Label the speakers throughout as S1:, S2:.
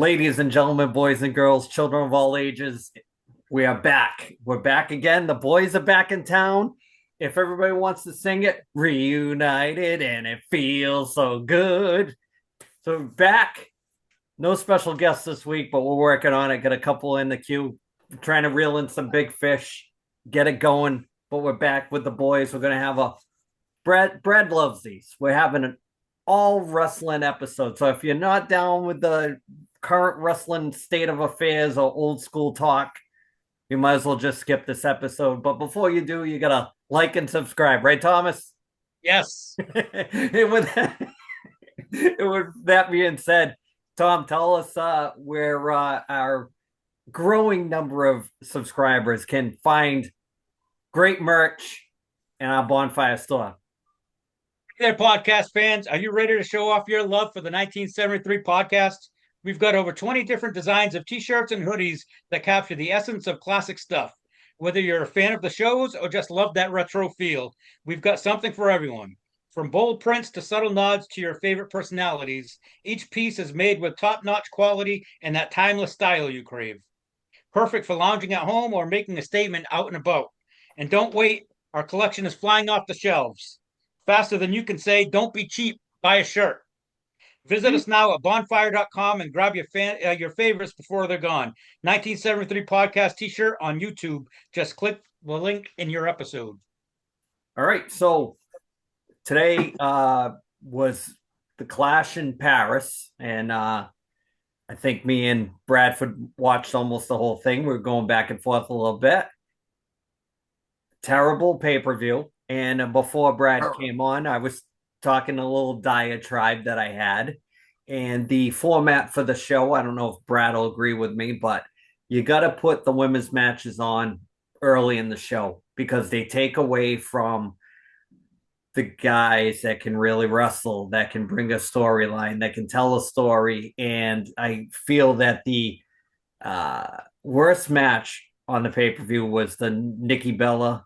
S1: Ladies and gentlemen, boys and girls, children of all ages, we are back. We're back again. The boys are back in town. If everybody wants to sing it, reunited and it feels so good. So we're back. No special guests this week, but we're working on it. Got a couple in the queue, trying to reel in some big fish, get it going. But we're back with the boys. We're gonna have a Brad loves these. We're having an all wrestling episode. So if you're not down with the current wrestling state of affairs or old school talk, you might as well just skip this episode. But before you do, you gotta like and subscribe, right, Thomas?
S2: Yes.
S1: And with that being said, Tom, tell us where our growing number of subscribers can find great merch in our bonfire store.
S2: Hey there, podcast fans. Are you ready to show off your love for the 1973 podcast? We've got over 20 different designs of t shirts and hoodies that capture the essence of classic stuff. Whether you're a fan of the shows or just love that retro feel, we've got something for everyone. From bold prints to subtle nods to your favorite personalities, each piece is made with top notch quality and that timeless style you crave. Perfect for lounging at home or making a statement out and about. And don't wait, our collection is flying off the shelves. Faster than you can say, don't be cheap, buy a shirt. Visit us now at bonfire.com and grab your favorites before they're gone. 1973 podcast t shirt on YouTube. Just click the link in your episode.
S1: All right, so today was the Clash in Paris, and I think me and Bradford watched almost the whole thing. We were going back and forth a little bit. Terrible pay per view. And before Brad came on, I was talking a little diatribe that I had. And the format for the show, I don't know if Brad will agree with me, but you got to put the women's matches on early in the show because they take away from the guys that can really wrestle, that can bring a storyline, that can tell a story. And I feel that the worst match on the pay per view was the Nikki Bella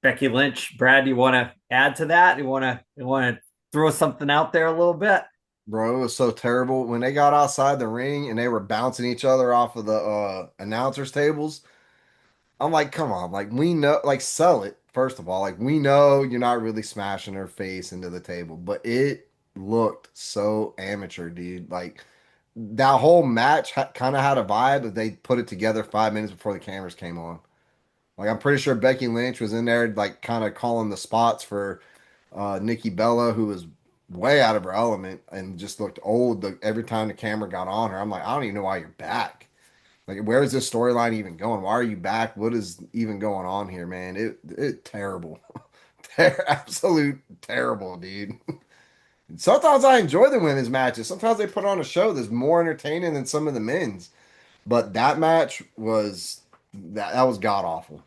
S1: Becky Lynch. Brad, you want to add to that? You want to throw something out there a little bit?
S3: Bro, it was so terrible when they got outside the ring and they were bouncing each other off of the announcers tables. I'm like, come on, like we know, like sell it first of all. Like we know you're not really smashing her face into the table, but it looked so amateur, dude. Like that whole match kind of had a vibe that they put it together 5 minutes before the cameras came on. Like I'm pretty sure Becky Lynch was in there, like kind of calling the spots for Nikki Bella, who was way out of her element and just looked old every time the camera got on her. I'm like, I don't even know why you're back. Like, where is this storyline even going? Why are you back? What is even going on here, man? It terrible, absolute terrible, dude. Sometimes I enjoy the women's matches. Sometimes they put on a show that's more entertaining than some of the men's. But that match was that was god awful.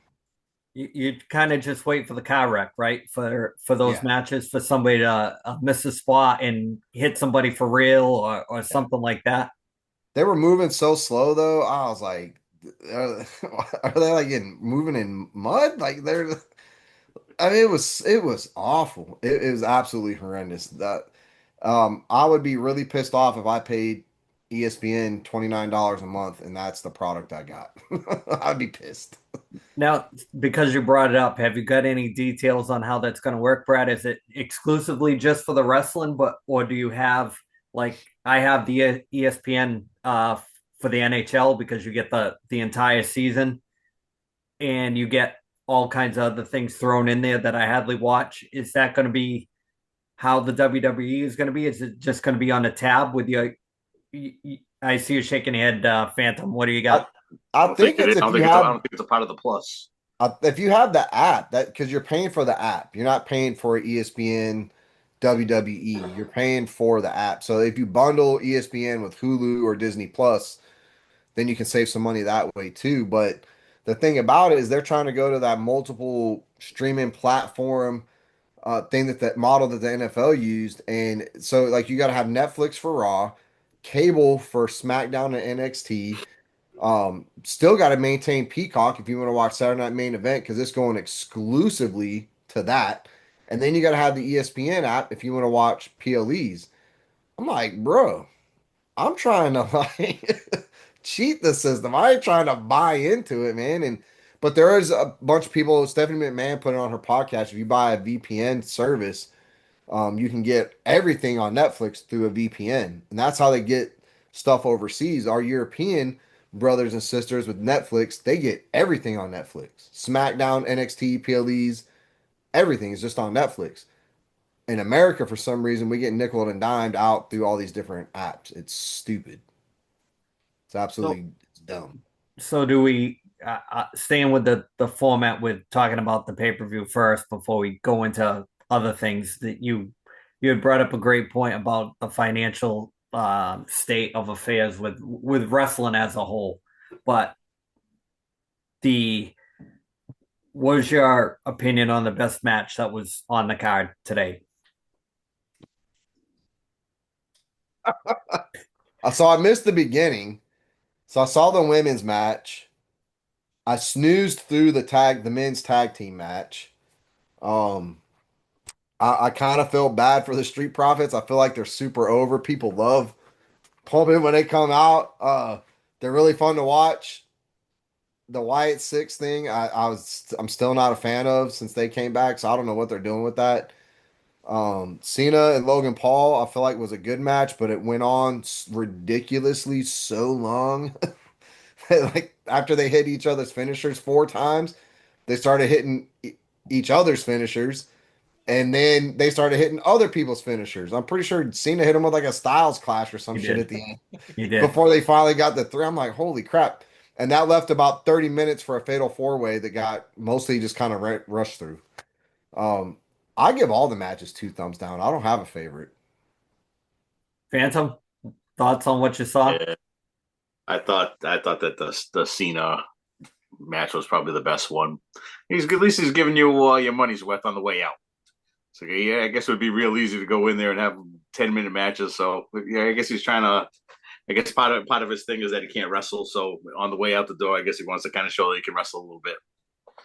S1: You kind of just wait for the car wreck, right? For those
S3: Yeah.
S1: matches, for somebody to miss a spot and hit somebody for real or
S3: Yeah.
S1: something like that.
S3: They were moving so slow though. I was like, are they like moving in mud? Like they're. I mean, it was awful. It was absolutely horrendous. That I would be really pissed off if I paid ESPN $29 a month and that's the product I got. I'd be pissed.
S1: Now, because you brought it up, have you got any details on how that's going to work, Brad? Is it exclusively just for the wrestling, but or do you have like I have the ESPN for the NHL because you get the entire season and you get all kinds of other things thrown in there that I hardly watch. Is that going to be how the WWE is going to be? Is it just going to be on a tab with your? I see you shaking your head, Phantom. What do you
S3: I
S1: got?
S3: I
S4: don't think
S3: think
S4: it
S3: it's
S4: is.
S3: if you
S4: I
S3: have
S4: don't think it's a part of the plus.
S3: if you have the app that because you're paying for the app. You're not paying for ESPN WWE. You're paying for the app. So if you bundle ESPN with Hulu or Disney Plus, then you can save some money that way too. But the thing about it is they're trying to go to that multiple streaming platform thing that model that the NFL used. And so like you got to have Netflix for Raw, cable for SmackDown and NXT. Still got to maintain Peacock if you want to watch Saturday Night Main Event because it's going exclusively to that. And then you got to have the ESPN app if you want to watch PLEs. I'm like, bro, I'm trying to like cheat the system. I ain't trying to buy into it, man. And but there is a bunch of people. Stephanie McMahon put it on her podcast. If you buy a VPN service, you can get everything on Netflix through a VPN, and that's how they get stuff overseas. Our European brothers and sisters with Netflix, they get everything on Netflix. SmackDown, NXT, PLEs, everything is just on Netflix. In America, for some reason, we get nickel and dimed out through all these different apps. It's stupid. It's
S1: So,
S3: absolutely dumb.
S1: so do we staying with the format with talking about the pay-per-view first before we go into other things that you had brought up a great point about the financial state of affairs with wrestling as a whole. But the what was your opinion on the best match that was on the card today?
S3: So I missed the beginning. So I saw the women's match. I snoozed through the men's tag team match. Um, I kind of feel bad for the Street Profits. I feel like they're super over. People love pumping when they come out. They're really fun to watch. The Wyatt Six thing, I'm still not a fan of since they came back, so I don't know what they're doing with that. Cena and Logan Paul, I feel like was a good match, but it went on ridiculously so long. Like after they hit each other's finishers 4 times, they started hitting each other's finishers, and then they started hitting other people's finishers. I'm pretty sure Cena hit him with like a Styles Clash or some
S1: You
S3: shit at
S1: did.
S3: the end
S1: You did.
S3: before they finally got the three. I'm like, holy crap. And that left about 30 minutes for a fatal four-way that got mostly just kind of rushed through. Um, I give all the matches 2 thumbs down. I don't have a favorite.
S1: Phantom, thoughts on what you saw?
S4: Yeah, I thought that the Cena match was probably the best one. He's at least he's giving you your money's worth on the way out. So yeah, I guess it would be real easy to go in there and have 10-minute matches. So yeah, I guess he's trying to. I guess part of his thing is that he can't wrestle. So on the way out the door, I guess he wants to kind of show that he can wrestle a little bit.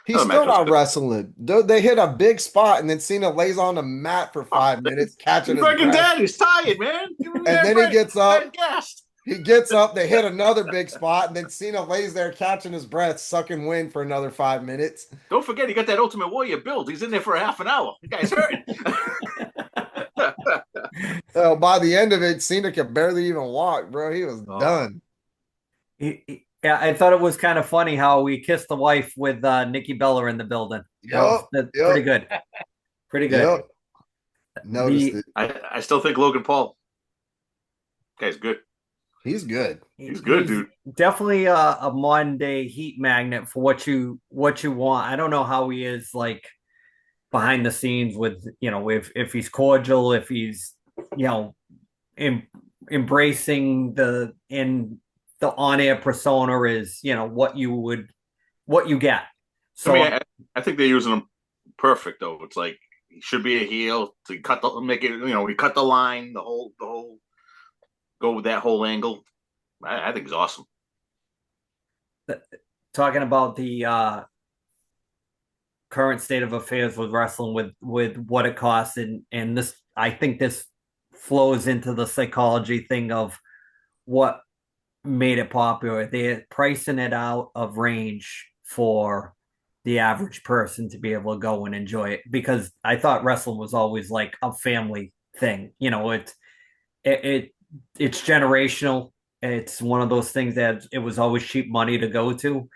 S3: He's
S4: Oh, the match
S3: still
S4: was
S3: not
S4: good.
S3: wrestling. They hit a big spot, and then Cena lays on the mat for
S4: Oh,
S3: 5 minutes, catching
S4: he's
S3: his
S4: freaking
S3: breath.
S4: dead. He's tired, man. Give him
S3: And
S4: that
S3: then he
S4: break.
S3: gets up.
S4: Gassed.
S3: He gets up. They hit another big spot, and then Cena lays there, catching his breath, sucking wind for another 5 minutes.
S4: Don't forget, he got that Ultimate Warrior build. He's in there for a half an hour. The guy's hurting.
S3: By the end of it, Cena could barely even walk, bro. He was done.
S1: Yeah, I thought it was kind of funny how we kissed the wife with Nikki Bella in the building. That's pretty
S3: Yep,
S1: good. Pretty good.
S3: yep. Noticed it.
S4: I still think Logan Paul. Guy's good.
S3: He's good.
S4: He's good, dude.
S1: Definitely a modern day heat magnet for what you want. I don't know how he is like behind the scenes with if he's cordial, if he's embracing the on air persona is what you get. So
S4: I think they're using him perfect though. It's like he should be a heel to make it. He cut the line, the whole go with that whole angle. I think he's awesome.
S1: talking about the current state of affairs with wrestling with what it costs and this I think this flows into the psychology thing of what made it popular. They're pricing it out of range for the average person to be able to go and enjoy it because I thought wrestling was always like a family thing. It's generational. It's one of those things that it was always cheap money to go to.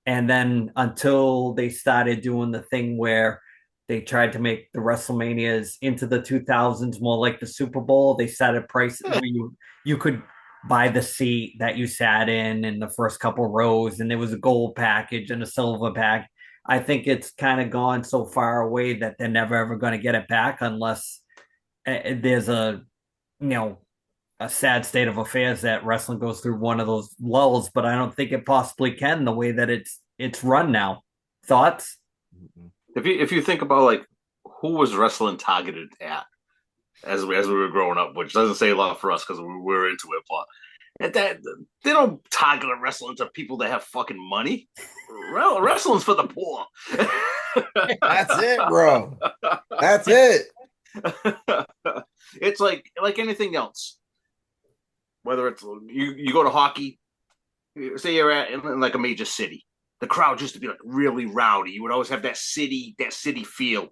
S1: And then until they started doing the thing where they tried to make the WrestleManias into the 2000s more like the Super Bowl, they started pricing where you could buy the seat that you sat in the first couple rows, and there was a gold package and a silver pack. I think it's kind of gone so far away that they're never ever going to get it back unless there's a sad state of affairs that wrestling goes through one of those lulls, but I don't think it possibly can the way that it's run now. Thoughts?
S4: If you think about like who was wrestling targeted at as we were growing up, which doesn't say a lot for us because we were into it, but that they don't target wrestling to people that have fucking money. Wrestling's for the poor.
S3: That's it, bro. That's it.
S4: It's like anything else. whether it's you go to hockey, say you're in like a major city, the crowd used to be like really rowdy. You would always have that city feel.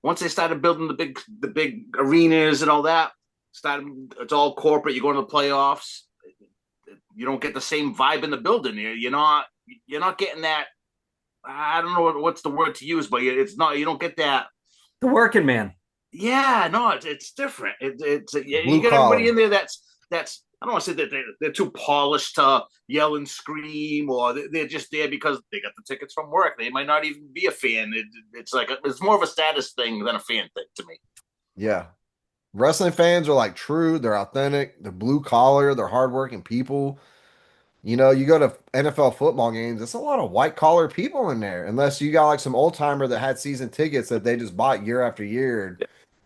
S4: Once they started building the big arenas and all that, it's all corporate. You go into the playoffs, you don't get the same vibe in the building. You're not getting that. I don't know what's the word to use, but it's not. You don't get that.
S1: The working man.
S4: Yeah, no, it's different. It's you
S3: Blue
S4: get everybody
S3: collar.
S4: in there that's. I don't want to say that they're too polished to yell and scream, or they're just there because they got the tickets from work. They might not even be a fan. It's like it's more of a status thing than a fan thing to me.
S3: Yeah. Wrestling fans are like true, they're authentic, they're blue collar, they're hardworking people. You know, you go to NFL football games, it's a lot of white collar people in there, unless you got like some old timer that had season tickets that they just bought year after year and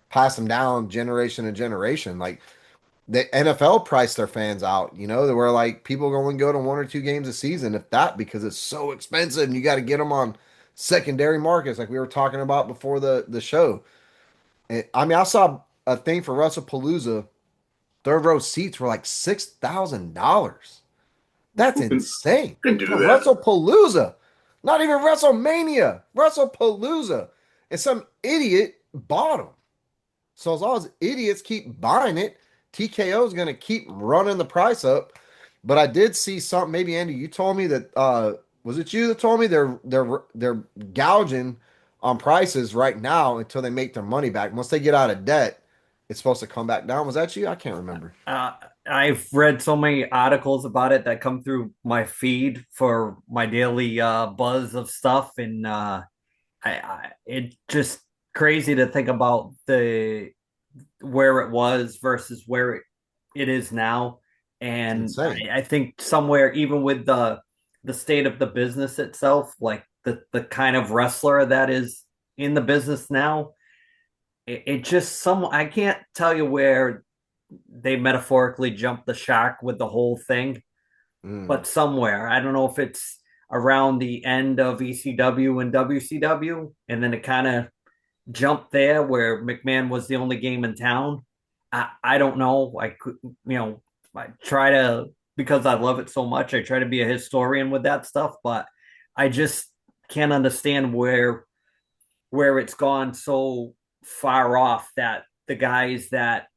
S3: pass them down generation to generation. Like the NFL priced their fans out, you know, where like people only go to one or two games a season, if that, because it's so expensive and you got to get them on secondary markets, like we were talking about before the show. I mean, I saw a thing for WrestlePalooza. Third row seats were like $6,000. That's
S4: Who
S3: insane
S4: can
S3: for
S4: do that?
S3: WrestlePalooza. Not even WrestleMania. WrestlePalooza. And some idiot bought them. So as long as idiots keep buying it, TKO is going to keep running the price up. But I did see something. Maybe Andy, you told me that. Was it you that told me they're gouging on prices right now until they make their money back? Once they get out of debt, it's supposed to come back down. Was that you? I can't remember.
S1: Uh, I've read so many articles about it that come through my feed for my daily buzz of stuff, and it just crazy to think about the where it was versus where it is now.
S3: It's
S1: And
S3: insane.
S1: I think somewhere, even with the state of the business itself, like the kind of wrestler that is in the business now, it just some I can't tell you where they metaphorically jumped the shark with the whole thing,
S3: Mm.
S1: but somewhere. I don't know if it's around the end of ECW and WCW, and then it kind of jumped there where McMahon was the only game in town. I don't know. I could, I try to, because I love it so much, I try to be a historian with that stuff, but I just can't understand where it's gone so far off that the guys that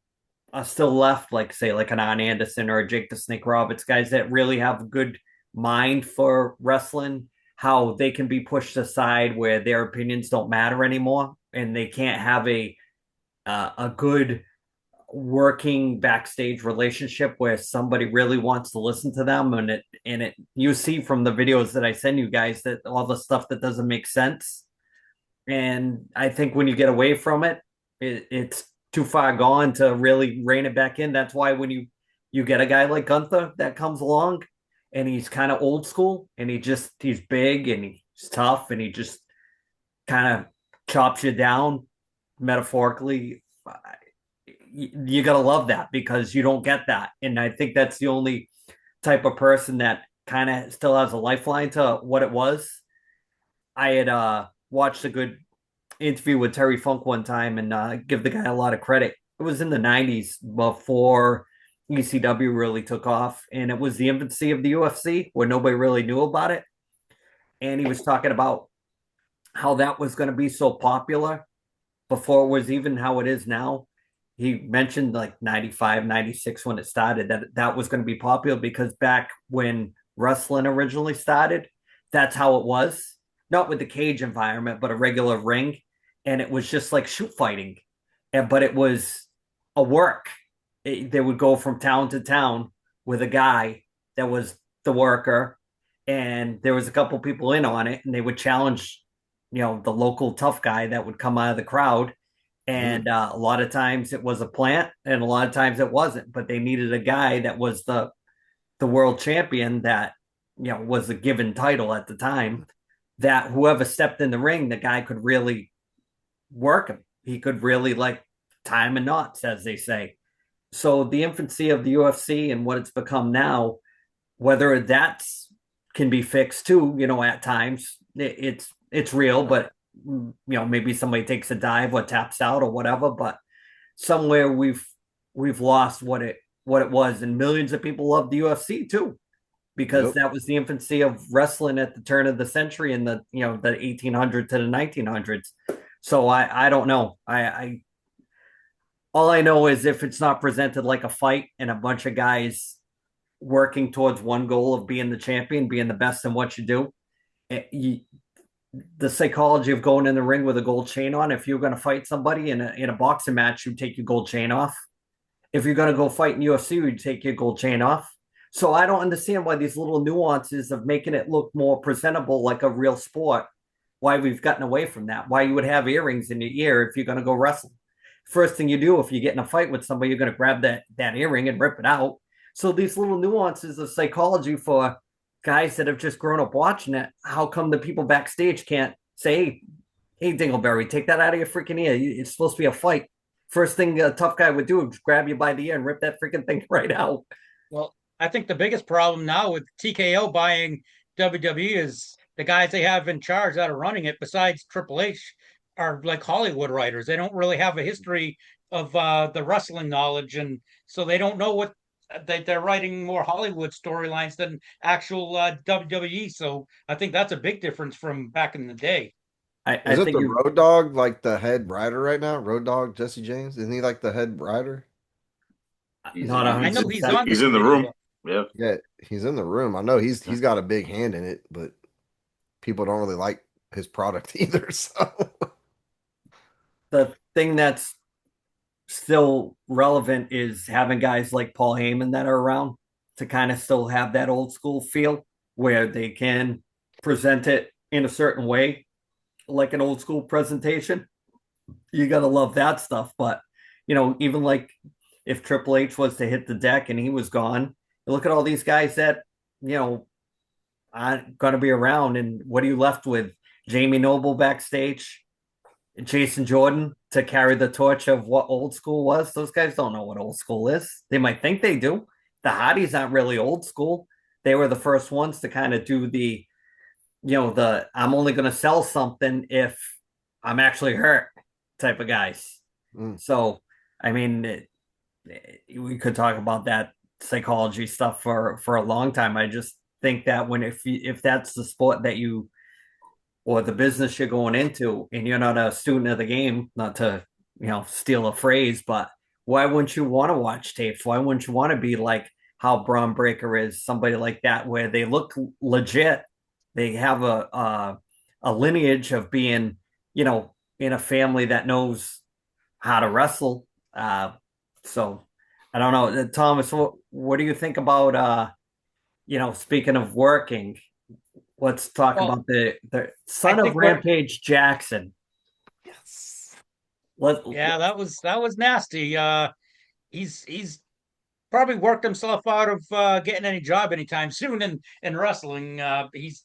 S1: are still left, like say like an Arn Anderson or a Jake the Snake Roberts, guys that really have a good mind for wrestling, how they can be pushed aside where their opinions don't matter anymore, and they can't have a good working backstage relationship where somebody really wants to listen to them, and it you see from the videos that I send you guys that all the stuff that doesn't make sense. And I think when you get away from it's too far gone to really rein it back in. That's why when you get a guy like Gunther that comes along and he's kind of old school and he's big and he's tough and he just kind of chops you down metaphorically. You gotta love that because you don't get that, and I think that's the only type of person that kind of still has a lifeline to what it was. I had watched a good interview with Terry Funk one time and give the guy a lot of credit. It was in the 90s before ECW really took off, and it was the infancy of the UFC where nobody really knew about it. And he was talking about how that was going to be so popular before it was even how it is now. He mentioned like 95, 96 when it started that was going to be popular because back when wrestling originally started, that's how it was. Not with the cage environment, but a regular ring. And it was just like shoot fighting. But it was a work. They would go from town to town with a guy that was the worker. And there was a couple people in on it, and they would challenge, the local tough guy that would come out of the crowd.
S3: Mm.
S1: And a lot of times it was a plant, and a lot of times it wasn't. But they needed a guy that was the world champion that was a given title at the time. That whoever stepped in the ring, the guy could really work him. He could really like time and knots, as they say. So the infancy of the UFC and what it's become now, whether that's can be fixed too, at times it's real, but maybe somebody takes a dive or taps out or whatever. But somewhere we've lost what it was, and millions of people loved the UFC too, because
S3: Yep.
S1: that was the infancy of wrestling at the turn of the century in the the 1800s to the 1900s. So I don't know. I all I know is if it's not presented like a fight and a bunch of guys working towards one goal of being the champion, being the best in what you do, you, the psychology of going in the ring with a gold chain on. If you're going to fight somebody in a boxing match, you take your gold chain off. If you're going to go fight in UFC, you take your gold chain off. So I don't understand why these little nuances of making it look more presentable like a real sport, why we've gotten away from that. Why you would have earrings in your ear if you're going to go wrestle. First thing you do if you get in a fight with somebody, you're going to grab that earring and rip it out. So these little nuances of psychology for guys that have just grown up watching it, how come the people backstage can't say, hey, Dingleberry, take that out of your freaking ear. It's supposed to be a fight. First thing a tough guy would do is grab you by the ear and rip that freaking thing right out.
S2: Well, I think the biggest problem now with TKO buying WWE is the guys they have in charge that are running it, besides Triple H, are like Hollywood writers. They don't really have a history of the wrestling knowledge, and so they don't know what they're writing more Hollywood storylines than actual WWE. So I think that's a big difference from back in the day.
S1: I
S3: Is it
S1: think
S3: the
S1: you
S3: Road Dog like the head writer right now? Road Dog Jesse James? Isn't he like the head writer?
S4: He's
S1: not
S2: I know he's on the
S4: he's in the
S2: committee.
S4: room. Yeah.
S3: Yeah, he's in the room. I know he's got a big hand in it, but people don't really like his product either. So
S1: the thing that's still relevant is having guys like Paul Heyman that are around to kind of still have that old school feel where they can present it in a certain way, like an old school presentation. You got to love that stuff. But, even like if Triple H was to hit the deck and he was gone, you look at all these guys that, you know, aren't going to be around. And what are you left with? Jamie Noble backstage, Jason Jordan to carry the torch of what old school was. Those guys don't know what old school is. They might think they do. The Hardys aren't really old school. They were the first ones to kind of do the I'm only going to sell something if I'm actually hurt type of guys.
S3: mm.
S1: So, I mean, we could talk about that psychology stuff for a long time. I just think that if that's the sport that you or the business you're going into and you're not a student of the game, not to steal a phrase, but why wouldn't you want to watch tapes? Why wouldn't you want to be like how Braun Breaker is, somebody like that, where they look legit, they have a lineage of being in a family that knows how to wrestle. So I don't know, Thomas, what do you think about speaking of working, let's talk
S2: Well,
S1: about the
S2: I
S1: son of
S2: think what
S1: Rampage Jackson.
S3: Yes.
S1: Let
S2: yeah, that was nasty. He's probably worked himself out of getting any job anytime soon in wrestling. He's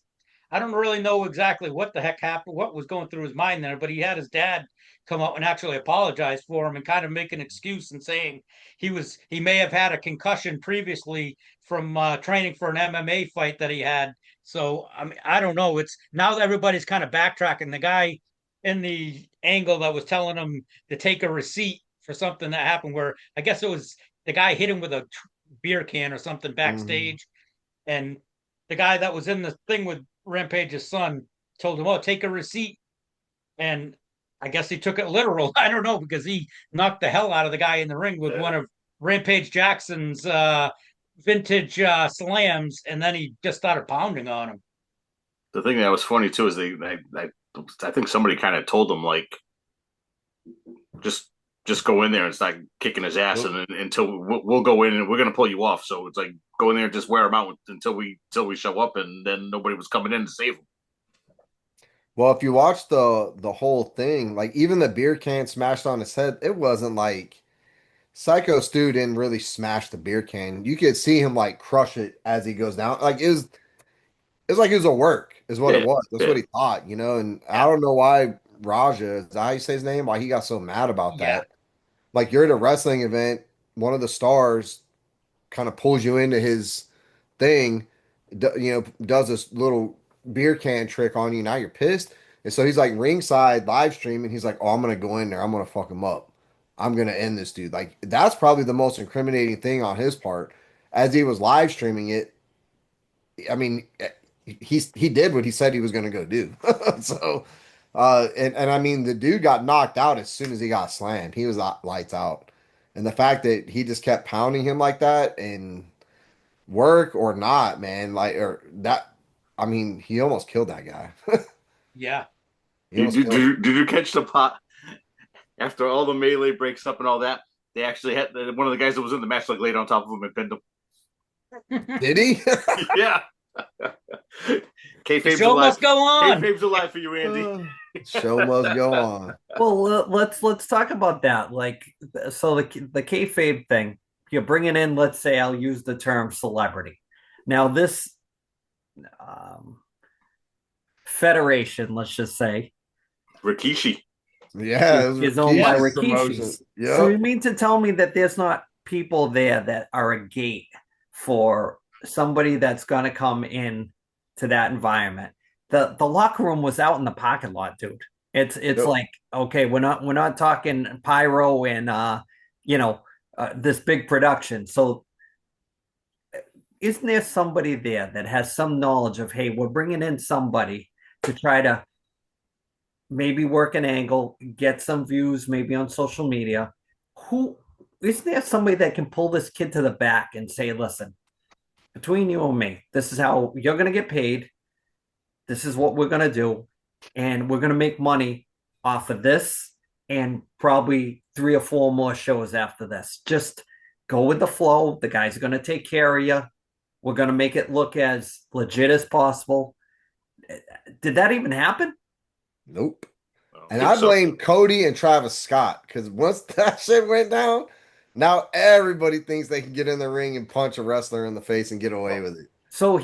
S2: I don't really know exactly what the heck happened, what was going through his mind there, but he had his dad come out and actually apologize for him and kind of make an excuse and saying he may have had a concussion previously from training for an MMA fight that he had. So I mean, I don't know. It's now that everybody's kind of backtracking. The guy in the angle that was telling him to take a receipt for something that happened, where I guess it was the guy hit him with a beer can or something
S3: Mhm.
S2: backstage, and the guy that was in the thing with Rampage's son told him, "Oh, take a receipt," and I guess he took it literal. I don't know because he knocked the hell out of the guy in the ring with one of Rampage Jackson's vintage slams, and then he just started pounding on him.
S4: The thing that was funny too is I think somebody kind of told him like just just go in there and start kicking his ass,
S3: Yep.
S4: and until we'll go in and we're gonna pull you off. So it's like go in there and just wear him out until we show up, and then nobody was coming in to save him.
S3: Well, if you watch the whole thing, like even the beer can smashed on his head, it wasn't like Psycho Stu didn't really smash the beer can. You could see him like crush it as he goes down. Like it was like it was a work, is what it
S4: Yeah,
S3: was. That's
S4: yeah,
S3: what he thought, you know. And I
S2: Yeah,
S3: don't know why Raja, is that how you say his name? Why he got so mad about
S2: yeah,
S3: that. Like you're at a wrestling event, one of the stars kind of pulls you into his thing, does this little beer can trick on you. Now you're pissed. And so he's like ringside live streaming. He's like, oh, I'm going to go in there. I'm going to fuck him up. I'm gonna end this dude. Like that's probably the most incriminating thing on his part as he was live streaming it. I mean, he did what he said he was gonna go do. So and I mean the dude got knocked out as soon as he got slammed. He was lights out. And the fact that he just kept pounding him like that and work or not, man, like or that I mean, he almost killed that guy.
S2: Yeah.
S3: He
S4: Did,
S3: almost
S4: did,
S3: killed him.
S4: did you catch the pot after all the melee breaks up and all that? They actually had one of the guys that was in the match like laid on top of him and pinned him.
S3: Did he?
S4: Yeah.
S2: The
S4: Kayfabe's
S2: show
S4: alive.
S2: must go on.
S4: Kayfabe's alive for you, Andy.
S3: Show must go on.
S1: Well, let's talk about that. Like, so the kayfabe thing, you're bringing in, let's say, I'll use the term celebrity. Now, this federation, let's just say,
S4: Rikishi.
S3: Yeah, it was
S1: is owned by
S3: Rikishi's promotion.
S1: Rikishi's.
S3: Yep.
S1: So you mean to tell me that there's not people there that are a gate for somebody that's going to come in to that environment? The locker room was out in the parking lot, dude. It's
S3: Yep.
S1: like, okay, we're not talking pyro and this big production. So isn't there somebody there that has some knowledge of, hey, we're bringing in somebody to try to maybe work an angle, get some views, maybe on social media? Who isn't there somebody that can pull this kid to the back and say, listen, between you and me, this is how you're going to get paid. This is what we're going to do. And we're going to make money off of this and probably 3 or 4 more shows after this. Just go with the flow. The guys are going to take care of you. We're going to make it look as legit as possible. Did that even happen?
S3: Nope.
S4: I
S3: And I blame Cody and Travis Scott because once that shit went down, now everybody thinks they can get in the ring and punch a wrestler in the face and get away with it.
S1: So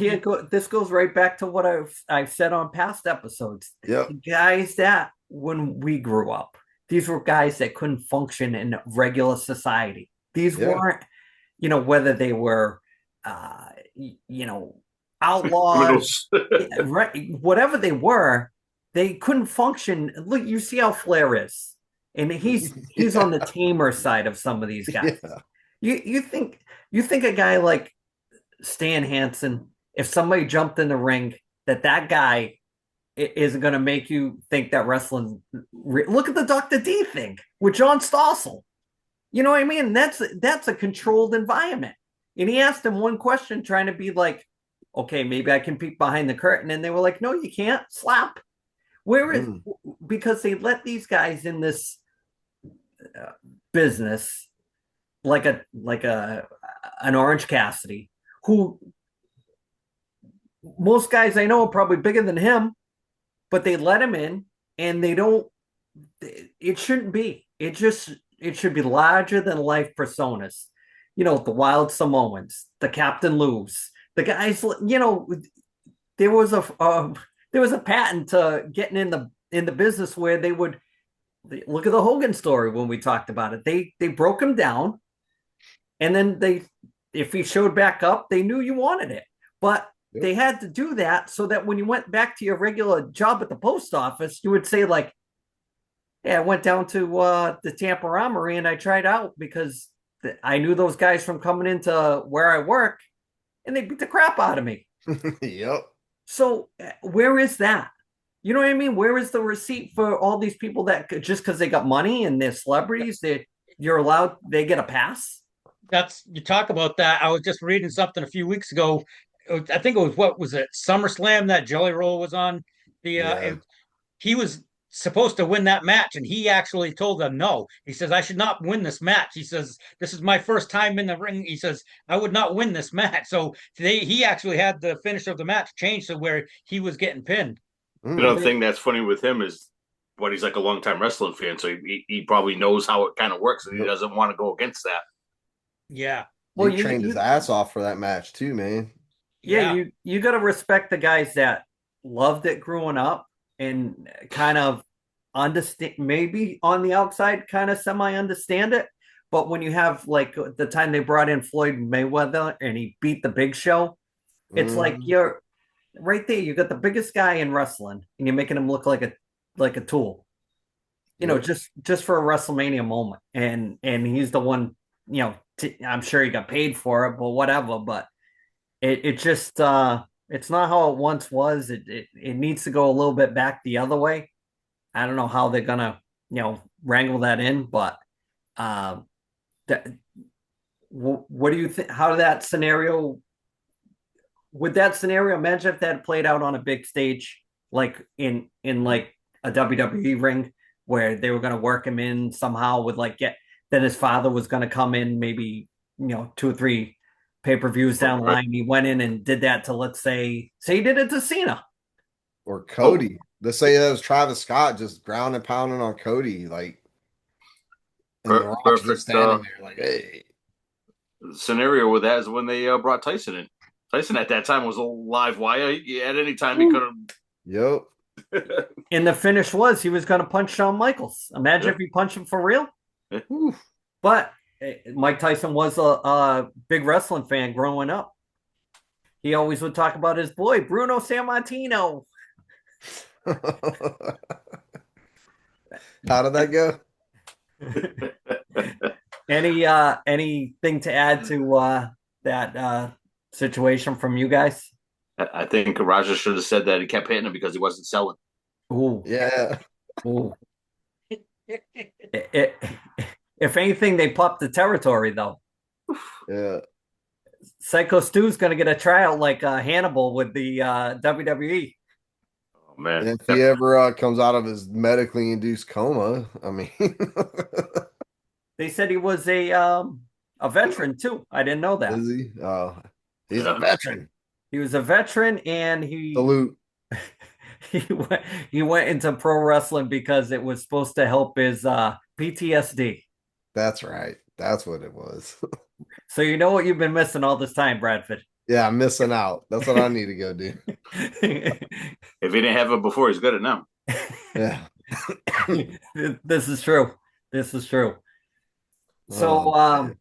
S1: this goes right back to what I've said on past episodes.
S3: Yep.
S1: The guys that when we grew up, these were guys that couldn't function in regular society. These weren't, whether they were, outlaws, right? Whatever they were, they couldn't function. Look, you see how Flair is, and he's on the tamer side of some of these guys. Yeah. You think a guy like Stan Hansen, if somebody jumped in the ring, that guy isn't going to make you think that wrestling. Look at the Dr. D thing with John Stossel. You know what I mean? That's a controlled environment. And he asked him one question, trying to be like, okay, maybe I can peek behind the curtain. And they were like, no, you can't. Slap. Where is because they let these guys in this business like an Orange Cassidy, who most guys I know are probably bigger than him, but they let him in and they don't. It shouldn't be. It should be larger than life personas. The Wild Samoans, the Captain Lou's, the guys. There was a patent to getting in the business where they would look at the Hogan story when we talked about it. They broke him down, and then if he showed back up, they knew you wanted it. But they had to do that so that when you went back to your regular job at the post office, you would say like, "Hey, I went down to the Tampa Armory and I tried out because I knew those guys from coming into where I work, and they beat the crap out of me."
S3: Yep.
S1: So where is that? You know what I mean? Where is the receipt for all these people that just because they got money and they're celebrities, they get a pass?
S2: You talk about that. I was just reading something a few weeks ago. I think it was, what was it, SummerSlam that Jelly Roll was on. He was supposed to win that match, and he actually told them no. He says, I should not win this match. He says, this is my first time in the ring. He says, I would not win this match. So he actually had the finish of the match changed to where he was getting pinned.
S4: The thing that's funny with him is, he's like a longtime wrestling fan, so he probably knows how it kind of works, and he doesn't want to go against that.
S2: Yeah.
S3: Well, he trained his ass off for that match too, man.
S1: Yeah. You got to respect the guys that loved it growing up and kind of understand, maybe on the outside, kind of semi understand it. But when you have like the time they brought in Floyd Mayweather and he beat the Big Show, it's like you're right there. You got the biggest guy in wrestling and you're making him look like a tool.
S3: Yep.
S1: just for a WrestleMania moment, and he's the one, I'm sure he got paid for it, but whatever. But it just it's not how it once was. It needs to go a little bit back the other way. I don't know how they're gonna wrangle that in, but um, that, what do you think? How that scenario would that scenario? Imagine if that had played out on a big stage, like in like a WWE ring, where they were going to work him in somehow with like get. Then his father was going to come in, maybe 2 or 3 pay-per-views down the
S4: Right.
S1: line. He went in and did that to, let's say he did it to Cena.
S3: Or
S4: Oh,
S3: Cody. Let's say that was Travis Scott just ground and pounding on Cody, like, and The Rock's just
S4: perfect
S3: standing there, like, hey.
S4: scenario with that is when they brought Tyson in. Tyson at that time was a live wire. At any time he
S1: Ooh.
S4: could have.
S3: Yep.
S1: And the finish was he was going to punch Shawn Michaels. Imagine
S4: Yeah.
S1: if he punched him for real.
S4: Yeah.
S1: But Mike Tyson was a big wrestling fan growing up. He always would talk about his boy Bruno Sammartino.
S3: How did that go?
S1: Anything to add to that situation from you guys?
S4: I think Raja should have said that he kept hitting him because he wasn't selling.
S1: Ooh,
S3: Yeah.
S1: ooh. It, if anything, they popped the territory though.
S3: Yeah.
S1: Psycho Stu's going to get a tryout like Hannibal with the WWE.
S4: Oh man,
S3: And if he ever comes out of his medically induced coma, I mean,
S1: They said he was a veteran too. I didn't know that.
S3: is he? Oh, he's
S4: Yeah.
S3: a veteran.
S1: He was a veteran, and
S3: Salute.
S1: he went, he went into pro wrestling because it was supposed to help his PTSD.
S3: That's right. That's what it was.
S1: So you know what you've been missing all this time, Bradford.
S3: Yeah, I'm missing out. That's what I need to go do.
S4: If he didn't have it before, he's good at now.
S3: Yeah.
S1: This is true. This is true. So
S3: Oh,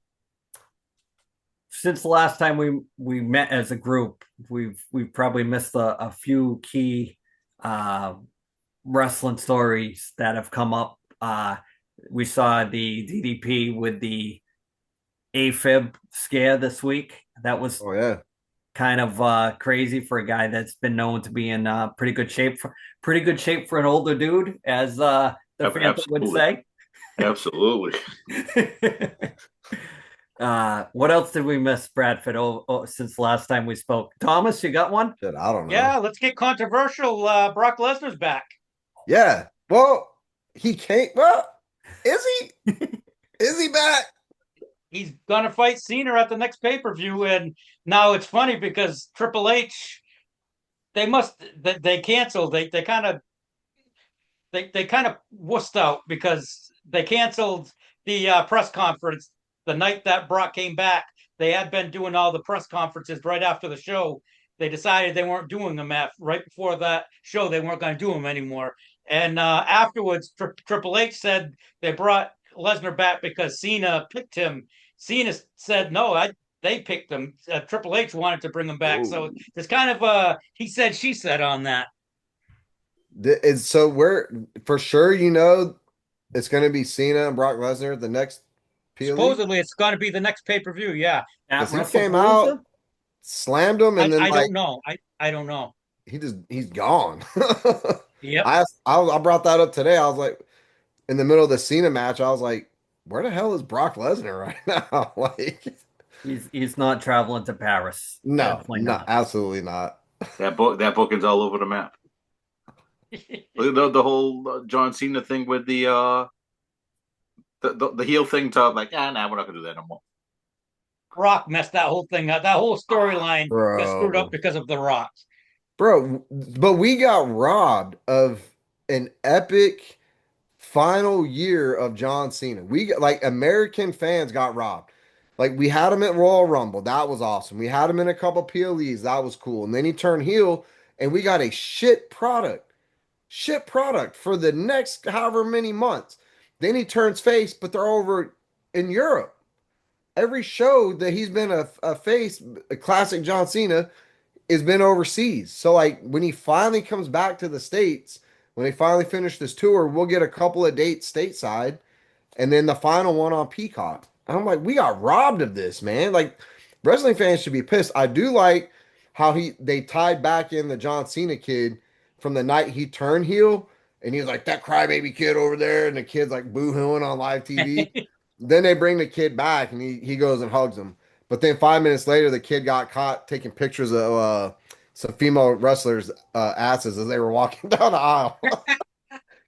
S1: since the last time we met as a group, we've probably missed a few key uh, wrestling stories that have come up. We saw the DDP with the AFib scare this week. That was
S3: oh yeah.
S1: kind of crazy for a guy that's been known to be in pretty good shape. Pretty good shape for an older dude, as the Phantom would
S4: Absolutely.
S1: say.
S4: Absolutely.
S1: What else did we miss, Bradford? Since the last time we spoke, Thomas, you got one?
S3: Shit, I don't know.
S2: Yeah, let's get controversial. Brock Lesnar's back.
S3: Yeah. Well, he can't. Well, is he? Is he back?
S2: He's gonna fight Cena at the next pay-per-view, and now it's funny because Triple H, they canceled. They kind of wussed out because they canceled the press conference the night that Brock came back. They had been doing all the press conferences right after the show. They decided they weren't doing them right before that show. They weren't going to do them anymore. And afterwards, Triple H said they brought Lesnar back because Cena picked him. Cena said no, they picked him. Triple H wanted to bring him back.
S3: Ooh.
S2: So there's kind of a he said she said on that.
S3: So we're for sure, it's going to be Cena and Brock Lesnar the next PLE
S2: Supposedly, it's going to be the next pay-per-view. Yeah,
S1: At
S3: because he came out,
S1: WrestlePalooza?
S3: slammed him, and then
S2: I
S3: like
S2: don't know. I don't know.
S3: he's gone.
S2: Yep.
S3: I brought that up today. I was like, in the middle of the Cena match, I was like, where the hell is Brock Lesnar right now? Like,
S1: He's not traveling to Paris.
S3: no,
S1: Definitely
S3: not
S1: not.
S3: absolutely not.
S4: That booking's all over the map. The whole John Cena thing with the heel thing to like, nah, we're not gonna do that no more.
S2: Rock messed that whole thing up. That whole storyline got screwed up
S3: Bro.
S2: because of the Rock.
S3: Bro, but we got robbed of an epic final year of John Cena. We got like American fans got robbed. Like we had him at Royal Rumble. That was awesome. We had him in a couple PLEs. That was cool. And then he turned heel and we got a shit product. Shit product for the next however many months. Then he turns face, but they're over in Europe. Every show that he's been a face, a classic John Cena, has been overseas. So like when he finally comes back to the States, when they finally finish this tour, we'll get a couple of dates stateside and then the final one on Peacock. And I'm like, we got robbed of this, man. Like, wrestling fans should be pissed. I do like how they tied back in the John Cena kid from the night he turned heel, and he was like that crybaby kid over there, and the kid's like boo-hooing on live TV. Then they bring the kid back, and he goes and hugs him. But then 5 minutes later, the kid got caught taking pictures of some female wrestlers' asses as they were walking down the aisle.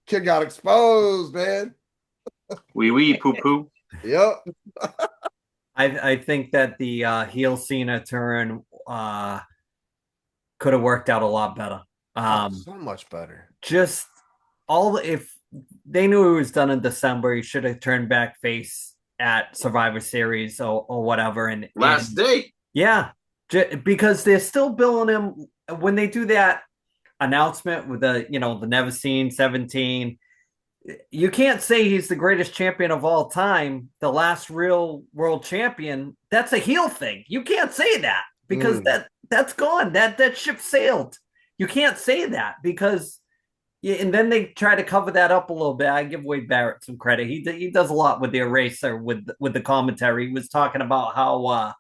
S3: Kid got exposed, man.
S4: Wee wee poo poo.
S3: Yep.
S1: I think that the heel Cena turn could have worked out a lot better.
S3: So much better.
S1: Just if they knew it was done in December, he should have turned back face at Survivor Series or whatever. And
S4: Last day.
S1: Yeah, because they're still billing him when they do that announcement with the never seen 17. You can't say he's the greatest champion of all time, the last real world champion. That's a heel thing. You can't say that because that's gone. That ship sailed. You can't say that because and then they try to cover that up a little bit. I give Wade Barrett some credit. He does a lot with the eraser with the commentary. He was talking about how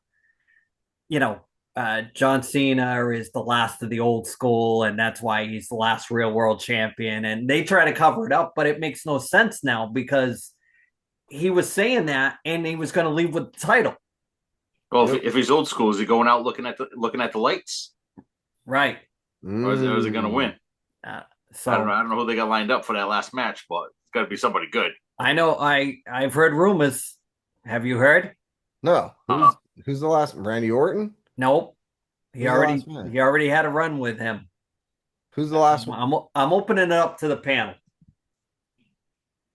S1: John Cena is the last of the old school, and that's why he's the last real world champion. And they try to cover it up, but it makes no sense now because he was saying that, and he was going to leave with the title.
S4: Well, if he's old school, is he going out looking at the lights?
S1: Right.
S4: Or is he going to win?
S1: So
S4: I don't know who they got lined up for that last match, but it's got to be somebody good.
S1: I know. I've heard rumors. Have you heard?
S3: No. Who's the last? Randy Orton?
S1: Nope. He already had a run with him.
S3: Who's the last one?
S1: I'm opening it up to the panel.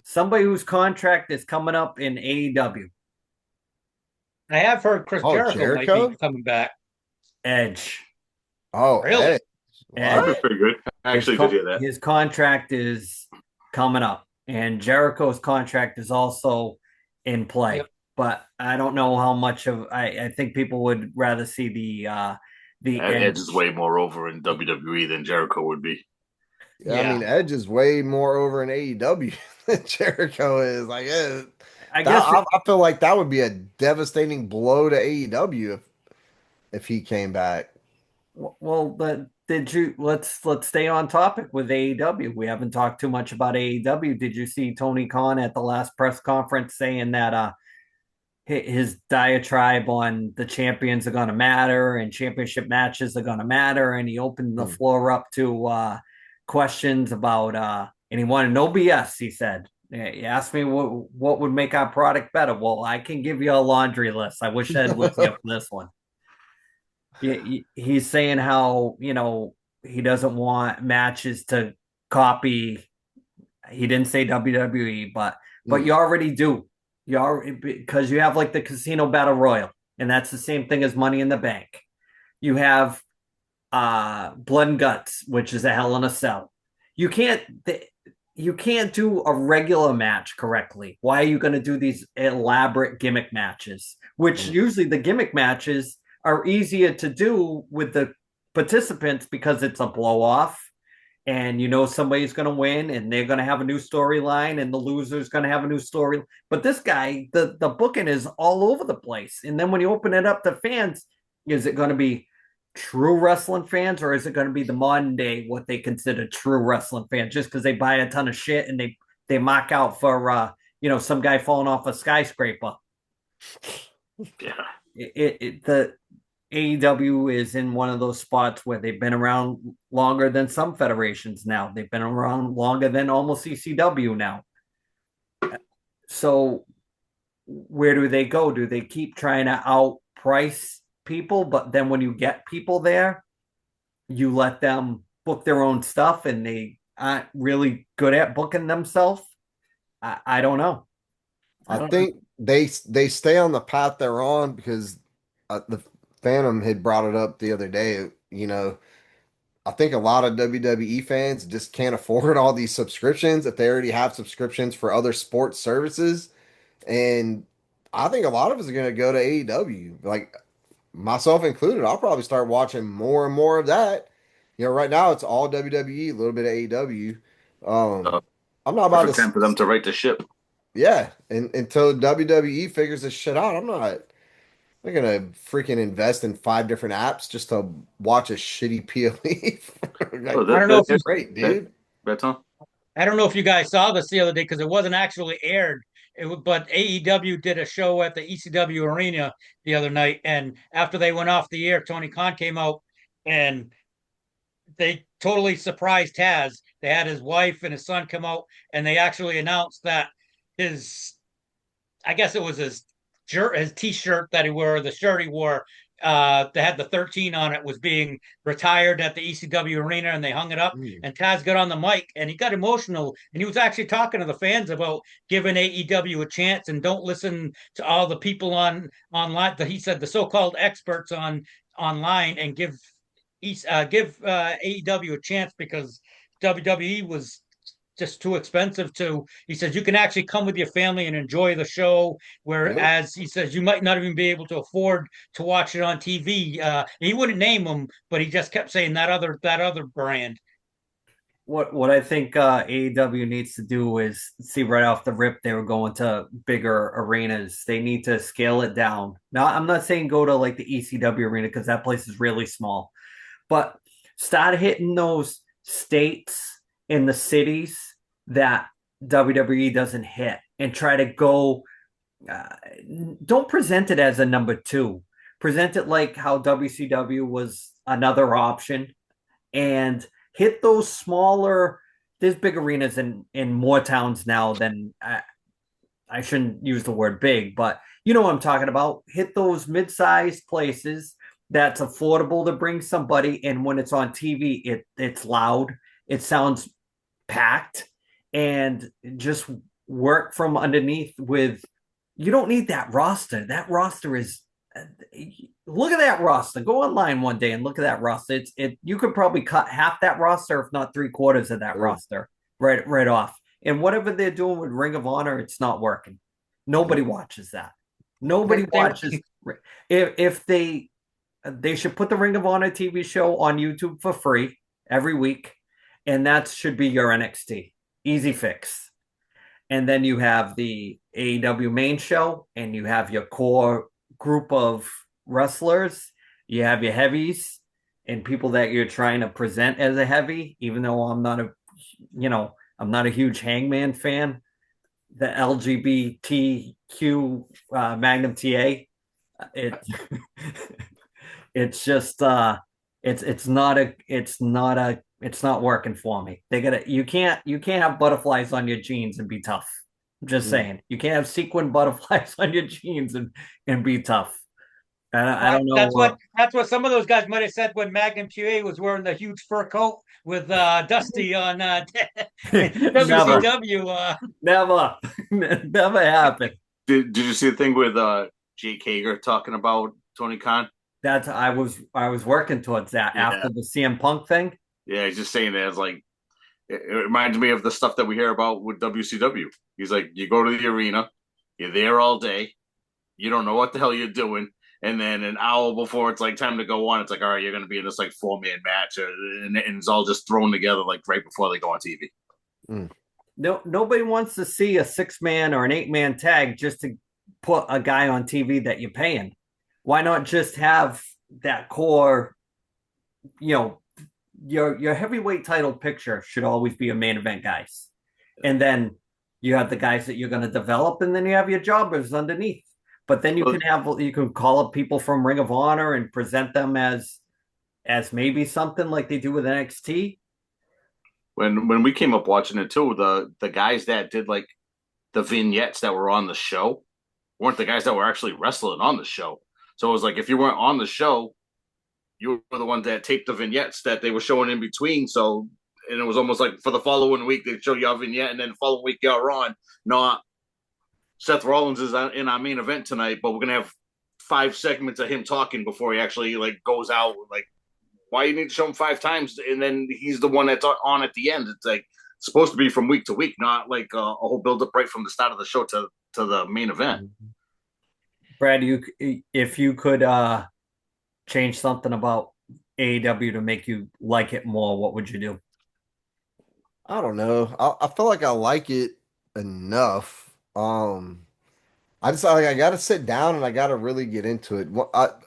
S1: Somebody whose contract is coming up in AEW.
S2: I have heard Chris Jericho might be coming back.
S1: Edge.
S3: Oh,
S2: really?
S3: Edge.
S4: That'd be pretty good. I actually did hear that.
S1: His contract is coming up, and Jericho's contract is also in play. Yep. But I don't know how much of. I think people would rather see the
S4: Edge is way more over in WWE than Jericho would be.
S3: Yeah, I mean, Edge is way more over in AEW than Jericho is. Like, I feel like that would be a devastating blow to AEW if he came back.
S1: Well, but let's stay on topic with AEW. We haven't talked too much about AEW. Did you see Tony Khan at the last press conference saying that his diatribe on the champions are going to matter and championship matches are going to matter, and he opened the floor up to questions about and he wanted no BS. He said, he asked me what would make our product better. Well, I can give you a laundry list. I wish Ed was here for this one. He's saying how he doesn't want matches to copy. He didn't say WWE, but you already do. Because you have like the Casino Battle Royal, and that's the same thing as Money in the Bank. You have Blood and Guts, which is a Hell in a Cell. You can't do a regular match correctly. Why are you going to do these elaborate gimmick matches? Which usually the gimmick matches are easier to do with the participants because it's a blow off. And somebody's going to win, and they're going to have a new storyline, and the loser's going to have a new story. But this guy, the booking is all over the place. And then when you open it up to fans, is it going to be true wrestling fans, or is it going to be the modern day what they consider true wrestling fans? Just because they buy a ton of shit and they mock out for some guy falling off a skyscraper.
S4: Yeah,
S1: the AEW is in one of those spots where they've been around longer than some federations now. They've been around longer than almost ECW now. So where do they go? Do they keep trying to outprice people, but then when you get people there, you let them book their own stuff and they aren't really good at booking themselves? I don't know.
S3: I think they stay on the path they're on because the Phantom had brought it up the other day. I think a lot of WWE fans just can't afford all these subscriptions if they already have subscriptions for other sports services. And I think a lot of us are going to go to AEW, like myself included. I'll probably start watching more and more of that. Right now it's all WWE, a little bit of AEW. Um,
S4: Uh,
S3: I'm not about
S4: Perfect
S3: to.
S4: time for them to right the ship.
S3: Yeah, and until WWE figures this shit out, I'm not. They're gonna freaking invest in 5 different apps just to watch a shitty PLE.
S4: Oh,
S3: Like,
S2: I don't know if you
S3: great,
S4: that
S3: dude.
S4: that's all.
S2: I don't know if you guys saw this the other day because it wasn't actually aired. But AEW did a show at the ECW arena the other night, and after they went off the air, Tony Khan came out and they totally surprised Taz. They had his wife and his son come out, and they actually announced that his, I guess it was his T-shirt that he wore, the shirt he wore, that had the 13 on it, was being retired at the ECW arena, and they hung it up.
S3: Mm.
S2: And Taz got on the mic, and he got emotional, and he was actually talking to the fans about giving AEW a chance and don't listen to all the people online. He said the so-called experts online, and give AEW a chance because WWE was just too expensive to. He says you can actually come with your family and enjoy the show,
S3: Yep.
S2: whereas he says you might not even be able to afford to watch it on TV. He wouldn't name them, but he just kept saying that other brand.
S1: What I think AEW needs to do is see right off the rip they were going to bigger arenas. They need to scale it down. Now, I'm not saying go to like the ECW arena because that place is really small, but start hitting those states in the cities that WWE doesn't hit and try to go. Uh, don't present it as a number two. Present it like how WCW was another option and hit those smaller. There's big arenas in more towns now than I shouldn't use the word big, but you know what I'm talking about. Hit those mid-sized places that's affordable to bring somebody, and when it's on TV, it's loud, it sounds packed, and just work from underneath with. You don't need that roster. That roster is. Look at that roster. Go online one day and look at that roster. It. You could probably cut half that roster, if not 3/4 of that
S3: Sure.
S1: roster, right off. And whatever they're doing with Ring of Honor, it's not working. Nobody
S3: Nope.
S1: watches that. Nobody
S2: They
S1: watches. If they should put the Ring of Honor TV show on YouTube for free every week, and that should be your NXT. Easy fix. And then you have the AEW main show, and you have your core group of wrestlers. You have your heavies and people that you're trying to present as a heavy, even though I'm not a huge Hangman fan. The LGBTQ Magnum TA, it it's just it's not working for me. You can't have butterflies on your jeans and be tough. I'm just
S3: Mm.
S1: saying. You can't have sequin butterflies on your jeans and be tough. I
S2: Well,
S1: don't know.
S2: that's what some of those guys might have said when Magnum TA was wearing the huge fur coat with Dusty on
S1: Never,
S2: WCW.
S1: never, never happened.
S4: Did you see the thing with Jake Hager talking about Tony Khan?
S1: That's I was working towards that
S4: Yeah,
S1: after the CM Punk thing.
S4: yeah. He's just saying that it's like it reminds me of the stuff that we hear about with WCW. He's like, you go to the arena, you're there all day, you don't know what the hell you're doing, and then an hour before it's like time to go on, it's like, all right, you're going to be in this like 4-man match, and it's all just thrown together like right before they go on TV.
S3: Mm.
S1: No, nobody wants to see a 6-man or an 8-man tag just to put a guy on TV that you're paying. Why not just have that core? You know, your heavyweight title picture should always be a main event guys, and then you have the guys that you're going to develop, and then you have your jobbers underneath. But then
S4: Well,
S1: you can call up people from Ring of Honor and present them as maybe something like they do with NXT.
S4: when we came up watching it too, the guys that did like the vignettes that were on the show weren't the guys that were actually wrestling on the show. So it was like if you weren't on the show, you were the ones that taped the vignettes that they were showing in between. So and it was almost like for the following week they'd show you a vignette, and then the following week you're on. Not Seth Rollins is in our main event tonight, but we're gonna have 5 segments of him talking before he actually like goes out. Like, why you need to show him 5 times, and then he's the one that's on at the end? It's like it's supposed to be from week to week, not like a whole build up right from the start of the show to the main event.
S1: Brad, if you could change something about AEW to make you like it more, what would you do?
S3: I don't know. I feel like I like it enough. I just like I gotta sit down and I gotta really get into it.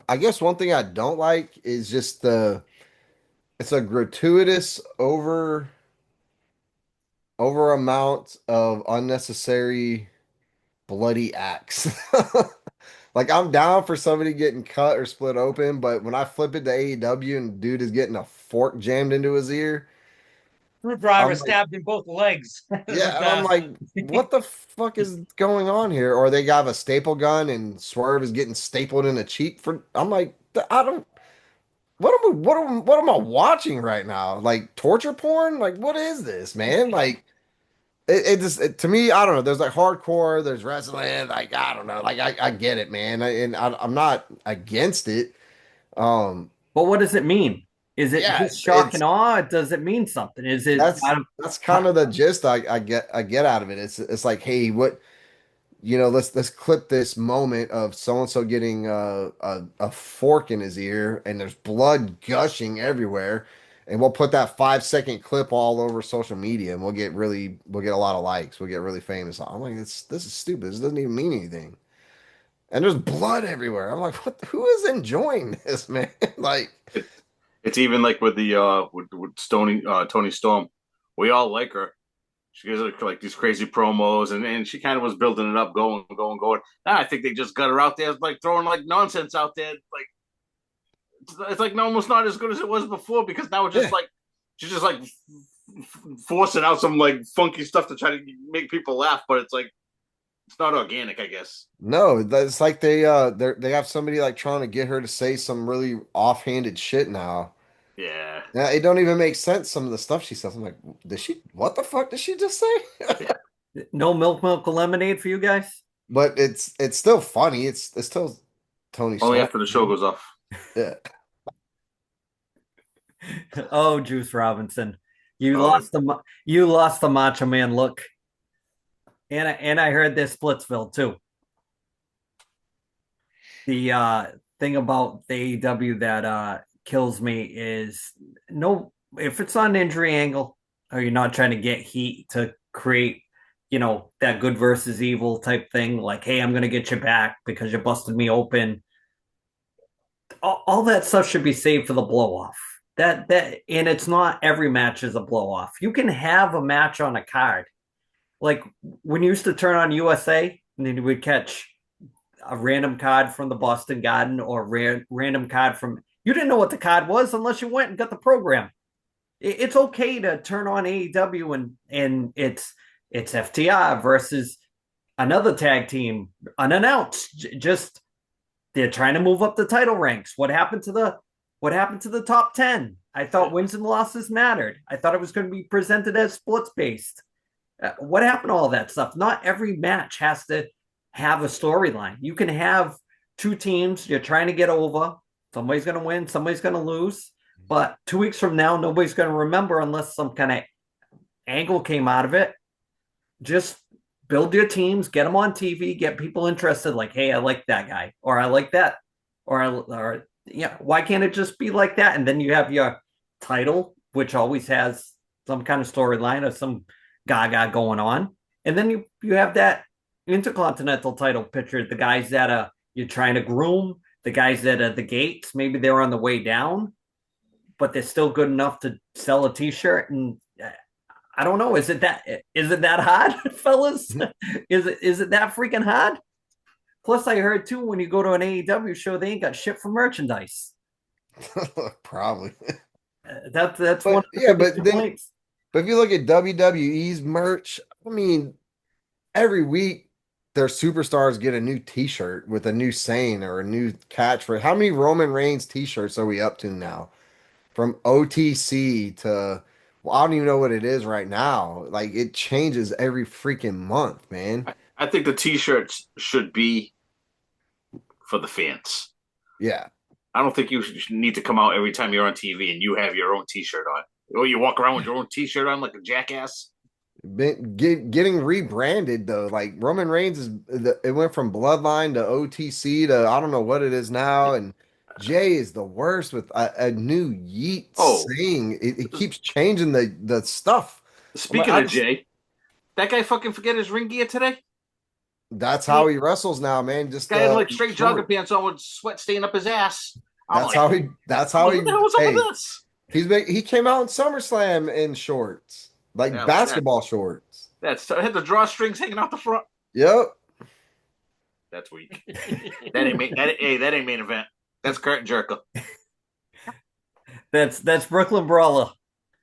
S3: I guess one thing I don't like is just it's a gratuitous over amount of unnecessary bloody acts. Like I'm down for somebody getting cut or split open, but when I flip it to AEW and dude is getting a fork jammed into his ear,
S2: Screwdriver
S3: I'm like,
S2: stabbed in both legs.
S3: yeah,
S2: With,
S3: and I'm like, what the fuck is going on here? Or they got a staple gun and Swerve is getting stapled in the cheek for. I'm like, I don't. What am I watching right now? Like torture porn? Like what is this, man? Like to me, I don't know. There's like hardcore, there's wrestling, like I don't know. Like I get it, man. I'm not against it. Um,
S1: But what does it mean? Is it
S3: yeah,
S1: just shock and awe? Does it mean something? Is it
S3: that's kind of the gist I get out of it. It's like, hey, what let's clip this moment of so and so getting a fork in his ear and there's blood gushing everywhere, and we'll put that 5 second clip all over social media and we'll get a lot of likes. We'll get really famous. I'm like, this is stupid. This doesn't even mean anything. And there's blood everywhere. I'm like, who is enjoying this, man? Like,
S4: It's even like with the with Tony Storm. We all like her. She gives like these crazy promos, and she kind of was building it up, going. Now I think they just got her out there, like throwing like nonsense out there. Like it's like almost not as good as it was before because now it's just
S3: yeah.
S4: like she's just like forcing out some like funky stuff to try to make people laugh, but it's like it's not organic, I guess.
S3: No, it's like they have somebody like trying to get her to say some really offhanded shit now.
S4: Yeah,
S3: Yeah, it don't even make sense, some of the stuff she says. I'm like, what the fuck did she just say?
S1: no milk lemonade for you guys?
S3: But it's still funny. It's still Tony
S4: only
S3: Storm.
S4: after the show goes off.
S3: Yeah.
S1: Oh, Juice Robinson,
S4: Oh,
S1: you lost the Macho Man look, and I heard this Splitsville too. The thing about the AEW that kills me is no, if it's on an injury angle or you're not trying to get heat to create, that good versus evil type thing, like, hey, I'm gonna get you back because you busted me open. All that stuff should be saved for the blow off. And it's not every match is a blow off. You can have a match on a card. Like when you used to turn on USA and then you would catch a random card from the Boston Garden or random card from you didn't know what the card was unless you went and got the program. It's okay to turn on AEW and it's FTR versus another tag team unannounced. Just they're trying to move up the title ranks. What happened to the top 10? I thought wins and losses mattered. I thought it was going to be presented as splits based. What happened to all that stuff? Not every match has to have a storyline. You can have two teams you're trying to get over. Somebody's going to win, somebody's going to lose. But 2 weeks from now, nobody's going to remember unless some kind of angle came out of it. Just build your teams, get them on TV, get people interested. Like, hey, I like that guy, or I like that, or yeah. Why can't it just be like that? And then you have your title, which always has some kind of storyline or some gaga going on, and then you have that intercontinental title picture. The guys that you're trying to groom, the guys that are the gates. Maybe they're on the way down, but they're still good enough to sell a T-shirt. And I don't know. Is it that hard, fellas? Is it that freaking hard? Plus, I heard too when you go to an AEW show, they ain't got shit for merchandise.
S3: Probably.
S1: That's one
S3: But
S1: of the
S3: yeah,
S1: biggest complaints.
S3: but if you look at WWE's merch, I mean, every week their superstars get a new T-shirt with a new saying or a new catchphrase. How many Roman Reigns T-shirts are we up to now? From OTC to, well, I don't even know what it is right now. Like it changes every freaking month, man.
S4: I think the T-shirts should be for the fans.
S3: Yeah.
S4: I don't think you need to come out every time you're on TV and you have your own T-shirt on. Or you walk around with your own T-shirt on like a jackass.
S3: Getting rebranded though, like Roman Reigns it went from Bloodline to OTC to I don't know what it is now, and Jay is the worst with a new Yeet
S4: Oh,
S3: saying. It keeps changing the stuff.
S4: Speaking of Jay, that guy fucking forget his ring gear today.
S3: That's how he wrestles now, man. Just
S4: Guy had like straight
S3: short.
S4: jogger pants on with sweat staining up his ass.
S3: That's how he.
S4: What the hell was up with this?
S3: He came out in SummerSlam in shorts, like basketball shorts.
S4: I had the drawstrings hanging out the front.
S3: Yep.
S4: That's weak. that ain't main event. That's curtain jerker.
S1: That's Brooklyn Brawler.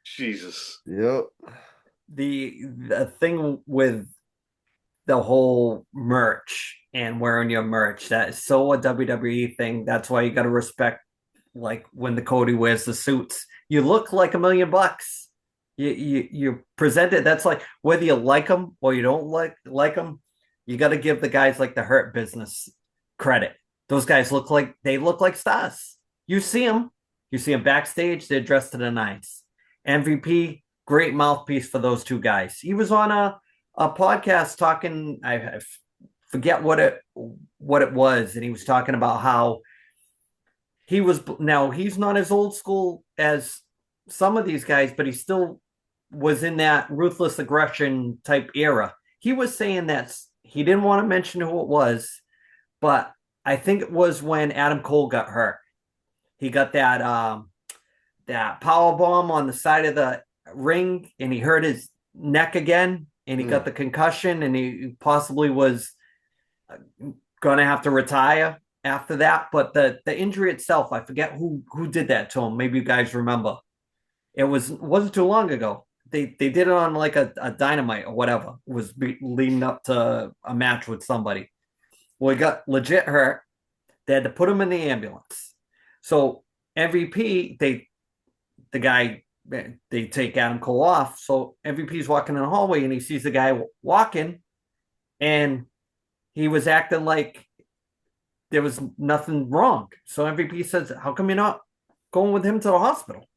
S4: Jesus.
S3: Yep.
S1: The thing with the whole merch and wearing your merch, that is so a WWE thing. That's why you got to respect, like when the Cody wears the suits, you look like $1 million. You present it. That's like whether you like them or you don't like them, you got to give the guys like the Hurt Business credit. Those guys look like stars. You see them backstage. They're dressed to the nines. MVP, great mouthpiece for those two guys. He was on a podcast talking. I forget what it was, and he was talking about how he's not as old school as some of these guys, but he still was in that ruthless aggression type era. He was saying that he didn't want to mention who it was, but I think it was when Adam Cole got hurt. He got that power bomb on the side of the ring, and he hurt his neck again, and he got the concussion, and he possibly was going to have to retire after that. But the injury itself, I forget who did that to him. Maybe you guys remember. It wasn't too long ago. They did it on like a Dynamite or whatever. It was leading up to a match with somebody. Well, he got legit hurt. They had to put him in the ambulance. So MVP, they take Adam Cole off. So MVP's walking in the hallway and he sees the guy walking, and he was acting like there was nothing wrong. So MVP says, "How come you're not going with him to the hospital?"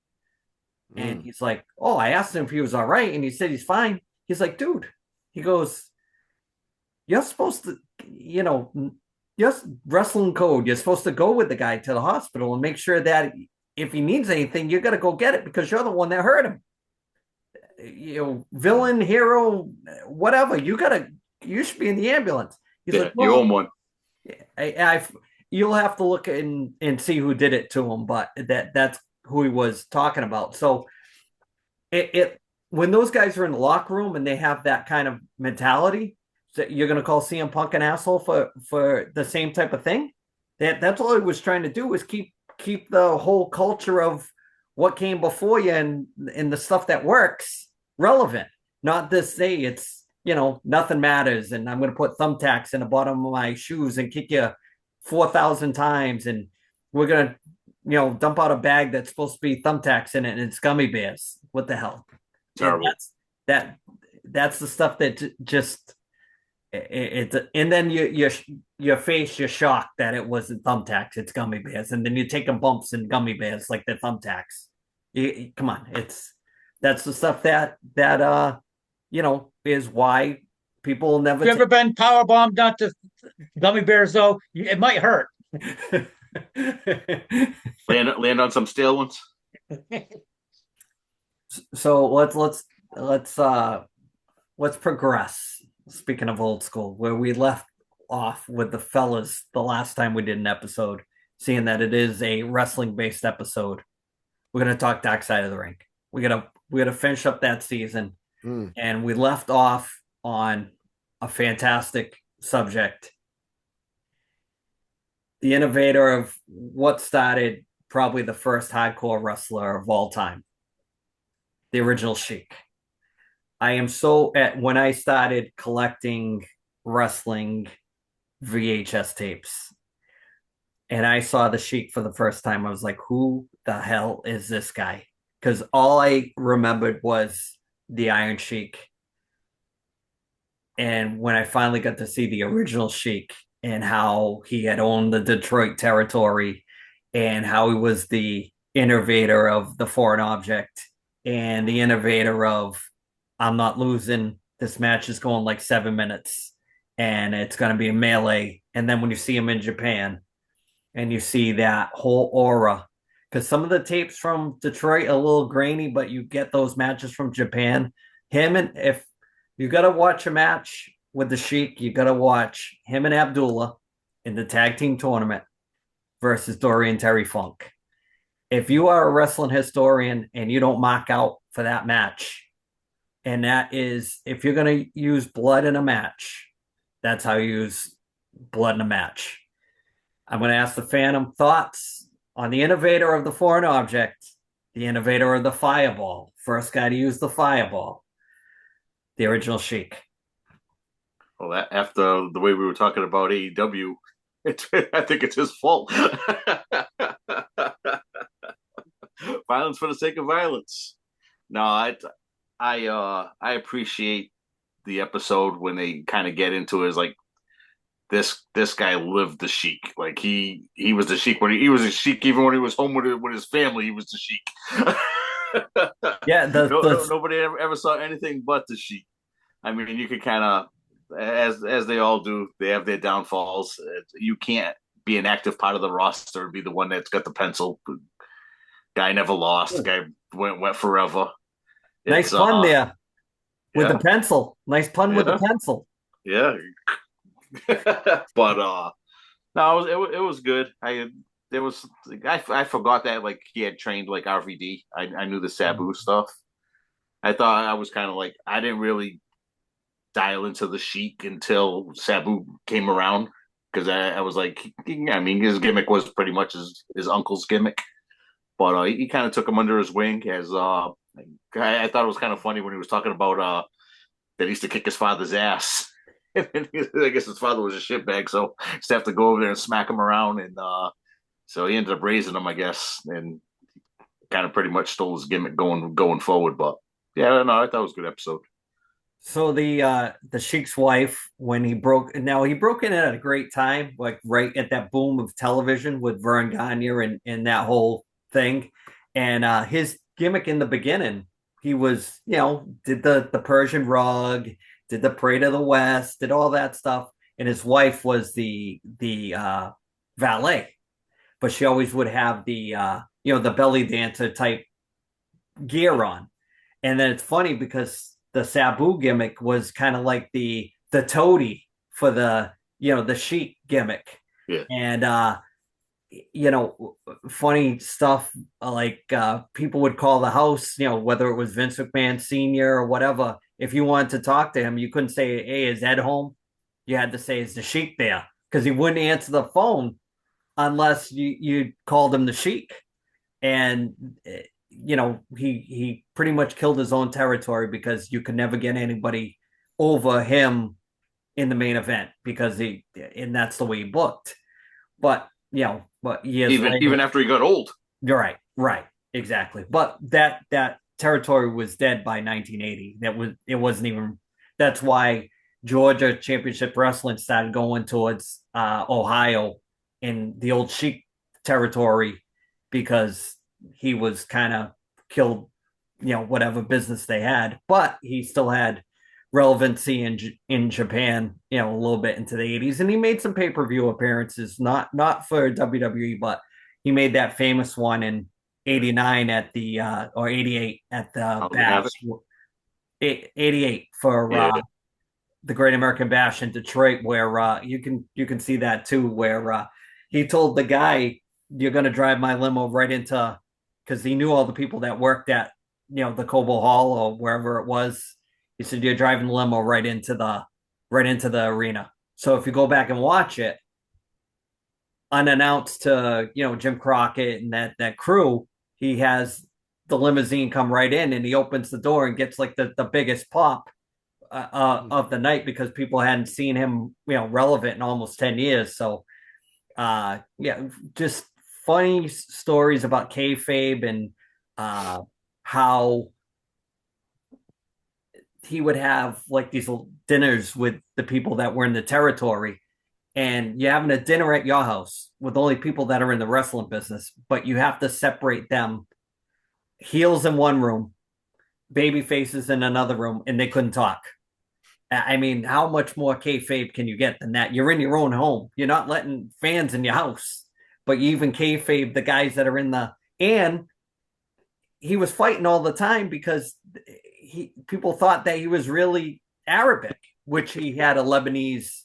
S1: And he's like, "Oh, I asked him if he was all right, and he said he's fine." He's like, "Dude," he goes, "You're supposed to, just wrestling code. You're supposed to go with the guy to the hospital and make sure that if he needs anything, you got to go get it because you're the one that hurt him. Villain, hero, whatever. You should be in the ambulance." He's like, "Well,
S4: you own one."
S1: You'll have to look and see who did it to him, but that's who he was talking about. So when those guys are in the locker room and they have that kind of mentality, so you're going to call CM Punk an asshole for the same type of thing. That's all he was trying to do, was keep the whole culture of what came before you and the stuff that works relevant. Not this say it's, nothing matters, and I'm going to put thumbtacks in the bottom of my shoes and kick you 4,000 times, and we're going to, dump out a bag that's supposed to be thumbtacks in it, and it's gummy bears. What the hell?
S4: Terrible.
S1: That's the stuff that just and then your face, you're shocked that it wasn't thumbtacks, it's gummy bears, and then you're taking bumps in gummy bears like they're thumbtacks. Come on, that's the stuff that is why people never.
S2: Have you ever been power bombed onto gummy bears though? It might hurt.
S4: land on some stale ones.
S1: So let's progress. Speaking of old school, where we left off with the fellas the last time we did an episode, seeing that it is a wrestling based episode, we're gonna talk Darkside of the Ring. We gotta finish up that season, and we left off on a fantastic subject. The innovator of what started probably the first hardcore wrestler of all time, the original Sheik. I am when I started collecting wrestling VHS tapes and I saw the Sheik for the first time, I was like, who the hell is this guy? Because all I remembered was the Iron Sheik. And when I finally got to see the original Sheik and how he had owned the Detroit territory and how he was the innovator of the foreign object and the innovator of, I'm not losing, this match is going like 7 minutes and it's going to be a melee. And then when you see him in Japan and you see that whole aura, because some of the tapes from Detroit are a little grainy, but you get those matches from Japan, Him and if you got to watch a match with the Sheik, you got to watch him and Abdullah in the tag team tournament versus Dory and Terry Funk. If you are a wrestling historian and you don't mark out for that match, and that is if you're going to use blood in a match, that's how you use blood in a match. I'm going to ask the Phantom thoughts on the innovator of the foreign object, the innovator of the fireball, first guy to use the fireball, the original Sheik.
S4: Well, after the way we were talking about AEW, I think it's his fault. Violence for the sake of violence. No, I appreciate the episode when they kind of get into it. Is like this guy lived the Sheik. Like he was the Sheik when he was a Sheik even when he was home with his family. He was the Sheik.
S1: Yeah,
S4: nobody ever saw anything but the Sheik. I mean, you could kind of as they all do. They have their downfalls. You can't be an active part of the roster and be the one that's got the pencil. Guy never lost. Guy went forever.
S1: Nice pun there with the pencil. Nice pun with the pencil.
S4: Yeah. But no, it was good. I forgot that like he had trained like RVD. I knew the Sabu stuff. I thought I was kind of like I didn't really dial into the Sheik until Sabu came around because I was like, I mean, his gimmick was pretty much his uncle's gimmick, but he kind of took him under his wing as I thought it was kind of funny when he was talking about that he used to kick his father's ass. And I guess his father was a shitbag, so he used to have to go over there and smack him around, and so he ended up raising him, I guess, and kind of pretty much stole his gimmick going forward. But yeah, no, I thought it was a good episode.
S1: So the Sheik's wife, when he broke in at a great time, like right at that boom of television with Vern Gagne and that whole thing. And his gimmick in the beginning, he was, did the Persian rug, did the Parade of the West, did all that stuff. And his wife was the valet, but she always would have the the belly dancer type gear on. And then it's funny because the Sabu gimmick was kind of like the toady for the Sheik gimmick.
S4: Yeah.
S1: And funny stuff like people would call the house, whether it was Vince McMahon Sr. or whatever. If you wanted to talk to him, you couldn't say, "Hey, is Ed home?" You had to say, "Is the Sheik there?" Because he wouldn't answer the phone unless you called him the Sheik. And he pretty much killed his own territory because you could never get anybody over him in the main event because and that's the way he booked. But years
S4: even
S1: later,
S4: even after he got old.
S1: You're right, exactly. But that territory was dead by 1980. It wasn't even. That's why Georgia Championship Wrestling started going towards Ohio in the old Sheik territory because he was kind of killed, whatever business they had, but he still had relevancy in Japan, a little bit into the 80s. And he made some pay-per-view appearances, not for WWE, but he made that famous one in 89 at the or 88 at the Bash. 88 for the Great American Bash in Detroit, where you can see that too, where he told the guy, "You're going to drive my limo right into," because he knew all the people that worked at the Cobo Hall or wherever it was. He said, "You're driving the limo right into the arena." So if you go back and watch it, unannounced to Jim Crockett and that crew, he has the limousine come right in and he opens the door and gets like the biggest pop of the night because people hadn't seen him relevant in almost 10 years. So just funny stories about kayfabe and how he would have like these dinners with the people that were in the territory, and you're having a dinner at your house with only people that are in the wrestling business, but you have to separate them. Heels in one room, baby faces in another room, and they couldn't talk. I mean, how much more kayfabe can you get than that? You're in your own home. You're not letting fans in your house, but you even kayfabe the guys that are in the. And he was fighting all the time because people thought that he was really Arabic, which he had a Lebanese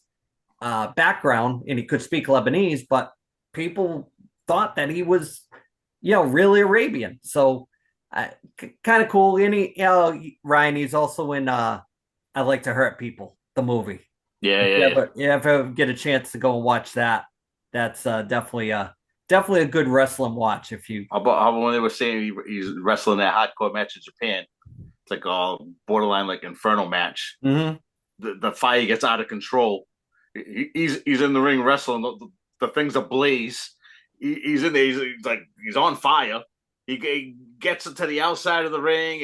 S1: background and he could speak Lebanese, but people thought that he was, really Arabian. So kind of cool. And Ryan, he's also in I Like to Hurt People, the movie.
S4: Yeah,
S1: If
S4: yeah,
S1: you
S4: yeah.
S1: ever, get a chance to go and watch that, that's definitely a good wrestling watch. If you,
S4: How about when they were saying he's wrestling that hardcore match in Japan? It's like a borderline like inferno match.
S1: Mhm.
S4: The fire gets out of control. He's in the ring wrestling. The thing's ablaze. He's in there. He's on fire. He gets to the outside of the ring.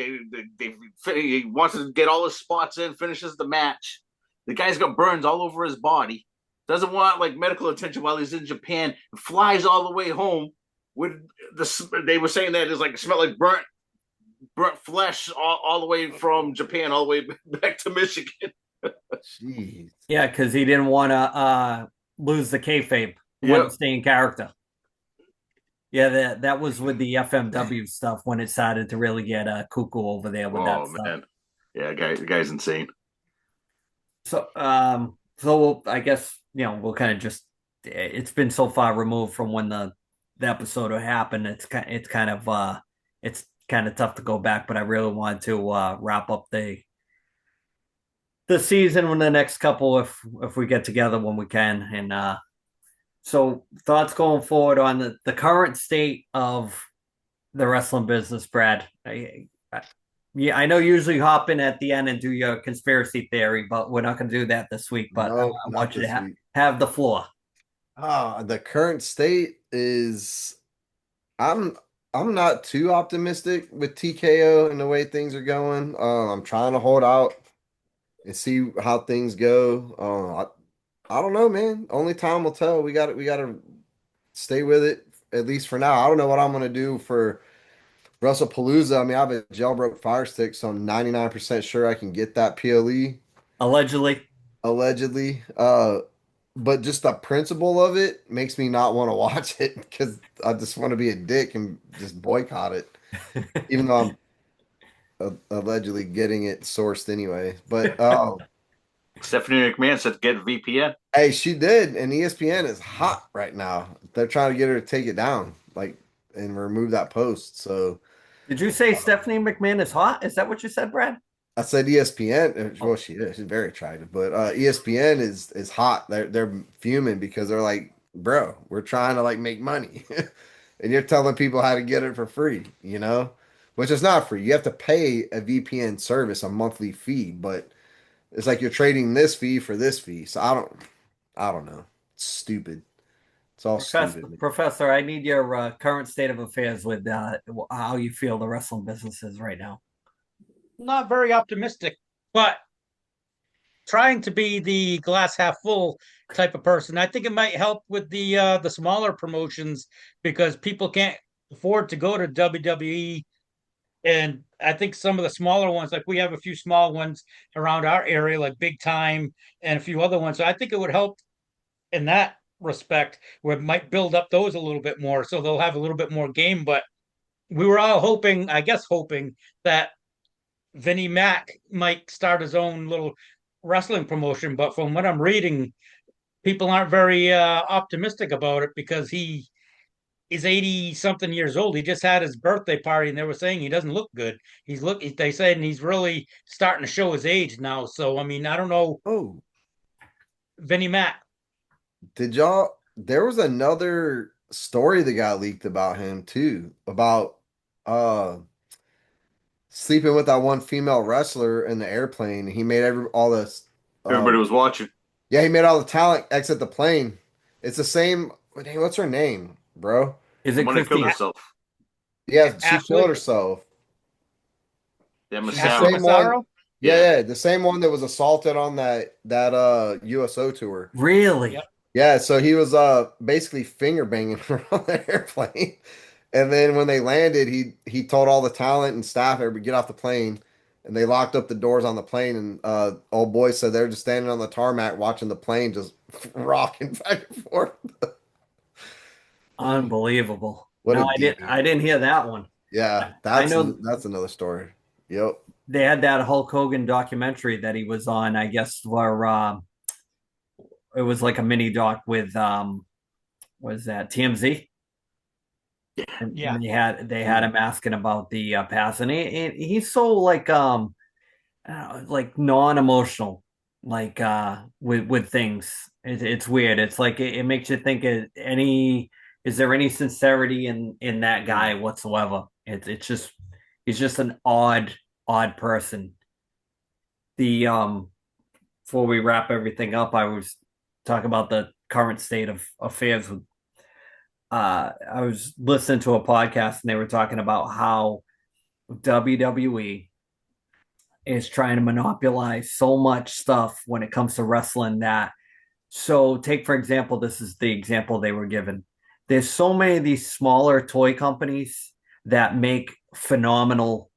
S4: He wants to get all his spots in. Finishes the match. The guy's got burns all over his body. Doesn't want like medical attention while he's in Japan. Flies all the way home. With they were saying that it's like it smelled like burnt flesh all the way from Japan all the way back to Michigan.
S3: Jeez.
S1: yeah, because he didn't want to lose the kayfabe, wanted to
S4: Yep.
S1: stay in character. Yeah, that was with the FMW stuff when it started to really get cuckoo over there with that
S4: Oh
S1: stuff.
S4: man. Yeah, the guy's insane.
S1: So I guess we'll kind of just. It's been so far removed from when the episode happened. It's kind of tough to go back, but I really want to wrap up the season in the next couple if we get together when we can. And so thoughts going forward on the current state of the wrestling business, Brad. Yeah, I know you usually hop in at the end and do your conspiracy theory, but we're not going to do that this week. But
S3: No,
S1: I
S3: not
S1: want you to
S3: this week.
S1: have the floor.
S3: The current state is I'm I'm not too optimistic with TKO and the way things are going. I'm trying to hold out and see how things go. I don't know, man. Only time will tell. We got to stay with it at least for now. I don't know what I'm gonna do for WrestlePalooza. I mean, I have a jailbroke fire stick, so I'm 99% sure I can get that PLE
S1: Allegedly.
S3: allegedly. But just the principle of it makes me not want to watch it because I just want to be a dick and just boycott it, even though I'm allegedly getting it sourced anyway. But
S4: Stephanie McMahon said get VPN.
S3: hey, she did, and ESPN is hot right now. They're trying to get her to take it down, like, and remove that post. So
S1: Did you say Stephanie McMahon is hot? Is that what you said, Brad?
S3: I said ESPN. Well,
S1: Oh,
S3: she is. She's very attractive, but ESPN is hot. They're fuming because they're like, bro, we're trying to like make money, and you're telling people how to get it for free. Which is not free. You have to pay a VPN service a monthly fee, but it's like you're trading this fee for this fee. So I don't know. It's stupid. It's all
S1: Professor,
S3: stupid.
S1: Professor, I need your current state of affairs with how you feel the wrestling business is right now.
S2: Not very optimistic, but trying to be the glass half full type of person. I think it might help with the smaller promotions because people can't afford to go to WWE. And I think some of the smaller ones, like we have a few small ones around our area, like Big Time and a few other ones. So I think it would help in that respect, where it might build up those a little bit more, so they'll have a little bit more game. But we were all hoping, I guess, hoping that Vinnie Mac might start his own little wrestling promotion. But from what I'm reading, people aren't very optimistic about it because he is 80 something years old. He just had his birthday party and they were saying he doesn't look good. They said, and he's really starting to show his age now. So, I mean, I don't know.
S3: Oh,
S2: Vinnie Mac.
S3: did y'all? There was another story that got leaked about him too, about uh sleeping with that one female wrestler in the airplane. He made all this.
S4: Everybody
S3: Um,
S4: was watching.
S3: yeah, he made all the talent exit the plane. It's the same. Hey, what's her name, bro?
S1: Is
S4: The
S1: it
S4: one that killed
S1: Christine?
S4: herself.
S3: Yeah, she killed
S2: Ashley.
S3: herself.
S4: Yeah,
S3: She's the
S2: Ashley
S4: Massaro.
S3: same one.
S2: Massaro.
S3: Yeah,
S4: Yeah.
S3: yeah, the same one that was assaulted on that USO tour.
S1: Really?
S2: Yep.
S3: Yeah, so he was basically finger banging her on the airplane. And then when they landed, he told all the talent and staff everybody get off the plane. And they locked up the doors on the plane and old boy said they're just standing on the tarmac watching the plane just rocking back and forth.
S1: Unbelievable.
S3: What
S1: No,
S3: a
S1: I didn't.
S3: deep.
S1: I didn't hear that one.
S3: Yeah,
S1: I
S3: that's
S1: know.
S3: that's another story. Yep.
S1: they had that Hulk Hogan documentary that he was on, I guess, where it was like a mini doc with was that TMZ?
S2: Yeah.
S1: And they had him asking about the past, and he's so like non-emotional, like with things. It's weird. It's like it makes you think, is there any sincerity in that guy whatsoever? It's just he's just an odd person. The Before we wrap everything up, I was talking about the current state of affairs with I was listening to a podcast and they were talking about how WWE is trying to monopolize so much stuff when it comes to wrestling that, so take for example, this is the example they were given. There's so many of these smaller toy companies that make phenomenal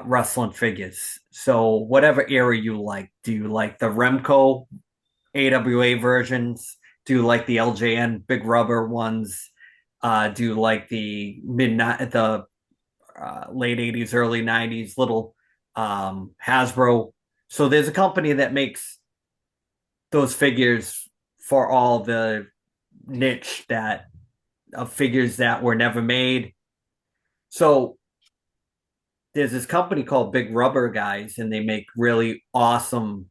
S1: wrestling figures. So whatever era you like, do you like the Remco AWA versions? Do you like the LJN big rubber ones? Do you like the late 80s, early 90s little Hasbro? So there's a company that makes those figures for all the niche that of figures that were never made. So there's this company called Big Rubber Guys, and they make really awesome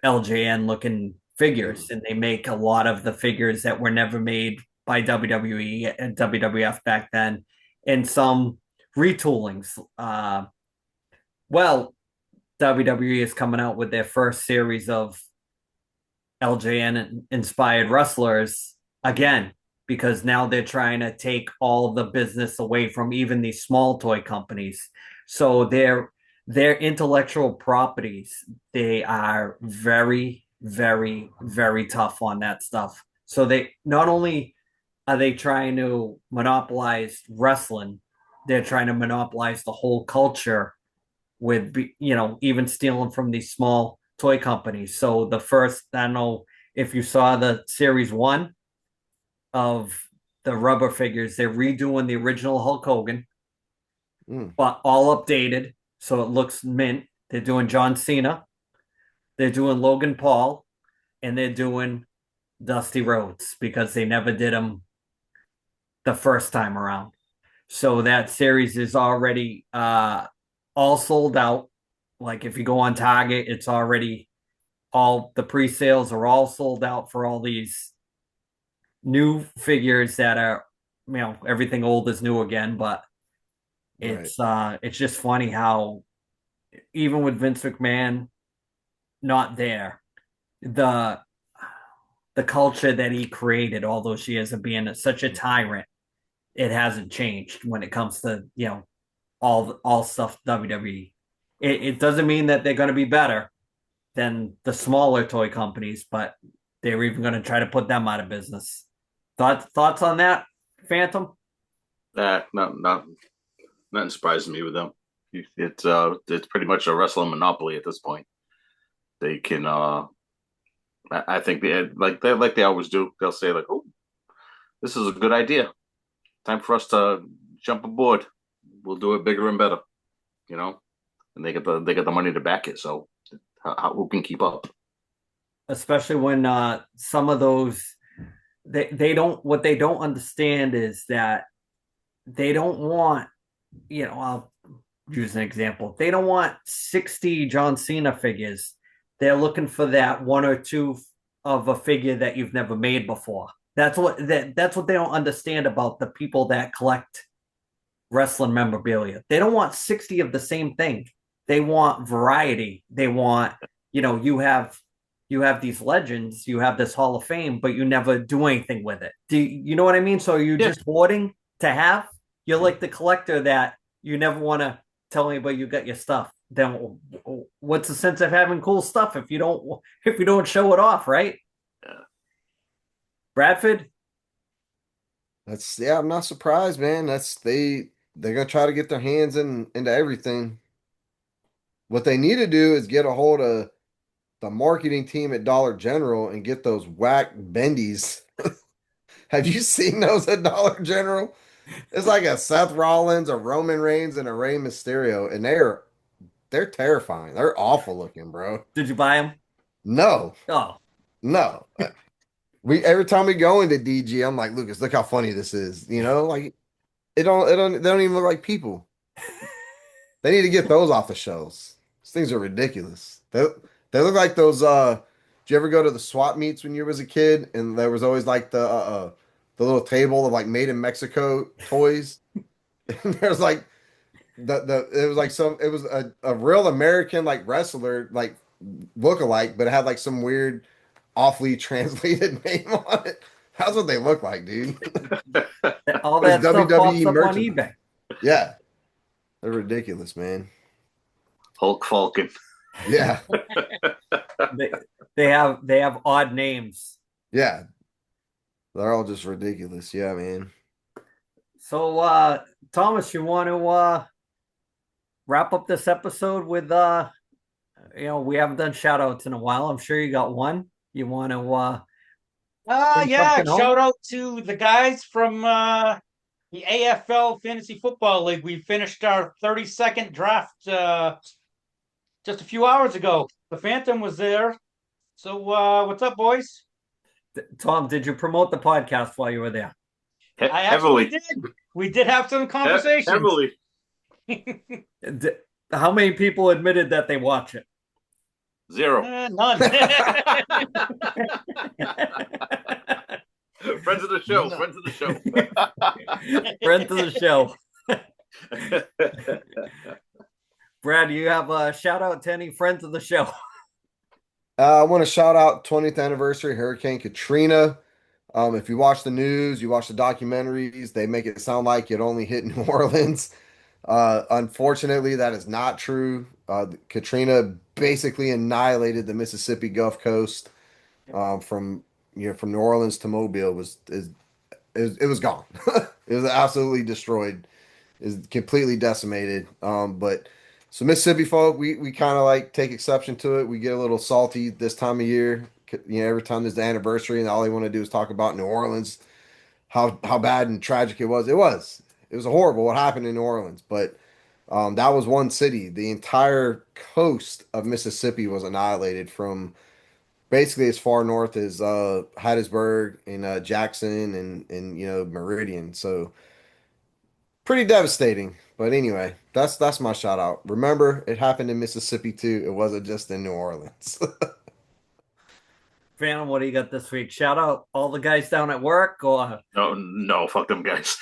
S1: LJN looking figures, and they make a lot of the figures that were never made by WWE and WWF back then, and some retoolings. Well, WWE is coming out with their first series of LJN inspired wrestlers again, because now they're trying to take all the business away from even these small toy companies. So their intellectual properties, they are very, very, very tough on that stuff. So they not only are they trying to monopolize wrestling, they're trying to monopolize the whole culture with, even stealing from these small toy companies. So the first, I don't know if you saw the series one of the rubber figures, they're redoing the original Hulk Hogan, but all updated so it looks mint. They're doing John Cena, they're doing Logan Paul, and they're doing Dusty Rhodes because they never did them the first time around. So that series is already all sold out. Like if you go on Target, it's already all the pre-sales are all sold out for all these new figures that are, everything old is new again. But
S3: Right.
S1: it's just funny how even with Vince McMahon not there, the the culture that he created all those years of being such a tyrant, it hasn't changed when it comes to all stuff WWE. It doesn't mean that they're going to be better than the smaller toy companies, but they're even going to try to put them out of business. Thoughts on that, Phantom?
S4: Nothing surprises me with them. It's pretty much a wrestling monopoly at this point. They can I think they always do. They'll say like, "Oh, this is a good idea. Time for us to jump aboard. We'll do it bigger and better." You know, and they get the money to back it. So who can keep up?
S1: Especially when some of those they don't what they don't understand is that they don't want, I'll use an example. They don't want 60 John Cena figures. They're looking for that one or two of a figure that you've never made before. That's what they don't understand about the people that collect wrestling memorabilia. They don't want 60 of the same thing. They want variety. They want, you have these legends, you have this Hall of Fame, but you never do anything with it. Do you know what I mean? So you're
S4: Yeah,
S1: just hoarding to have. You're like the collector that you never want to tell anybody you got your stuff. Then what's the sense of having cool stuff if you don't show it off, right?
S4: yeah.
S1: Bradford?
S3: I'm not surprised, man. They're gonna try to get their hands into everything. What they need to do is get a hold of the marketing team at Dollar General and get those whack bendies. Have you seen those at Dollar General? It's like a Seth Rollins, a Roman Reigns, and a Rey Mysterio, and they're they're terrifying. They're awful looking, bro.
S1: Did you buy them?
S3: No,
S1: Oh,
S3: no. We every time we go into DG, I'm like, Lucas, look how funny this is. Like they don't even look like people. They need to get those off the shelves. These things are ridiculous. They look like those. Did you ever go to the swap meets when you was a kid? And there was always like the little table of like made in Mexico toys. And there's like the it was like it was a real American like wrestler like look-alike, but it had like some weird, awfully translated name on it. That's what they look like, dude.
S1: all
S3: It's
S1: that stuff pops
S3: WWE
S1: up on
S3: merchandise.
S1: eBay.
S3: Yeah, they're ridiculous, man.
S4: Hulk Falcon.
S3: Yeah,
S1: They, they have odd names.
S3: yeah. They're all just ridiculous. Yeah, man.
S1: So, Thomas, you want to wrap up this episode with we haven't done shout outs in a while. I'm sure you got one. You want to bring
S2: Yeah,
S1: something home?
S2: shout out to the guys from the AFL Fantasy Football League. We finished our 32nd draft just a few hours ago. The Phantom was there. So what's up, boys?
S1: Tom, did you promote the podcast while you were there?
S2: I actually
S4: Heavily.
S2: did. We did have some conversations.
S4: Heavily.
S1: How many people admitted that they watch it?
S4: 0.
S2: None.
S4: Friends of the show.
S3: No.
S4: Friends of the show.
S1: Friends of the show. Brad, you have a shout out to any friends of the show?
S3: I want to shout out 20th anniversary Hurricane Katrina. If you watch the news, you watch the documentaries, they make it sound like it only hit New Orleans. Unfortunately, that is not true. Katrina basically annihilated the Mississippi Gulf Coast. From from New Orleans to Mobile it was gone. It was absolutely destroyed. Is completely decimated. But so Mississippi folk, we kind of like take exception to it. We get a little salty this time of year. Every time there's the anniversary, and all they want to do is talk about New Orleans, how bad and tragic it was. It was horrible what happened in New Orleans, but that was one city. The entire coast of Mississippi was annihilated from basically as far north as Hattiesburg and Jackson and Meridian. So pretty devastating. But anyway, that's my shout out. Remember, it happened in Mississippi too. It wasn't just in New Orleans.
S1: Phantom, what do you got this week? Shout out all the guys down at work. Or
S4: No, fuck them guys.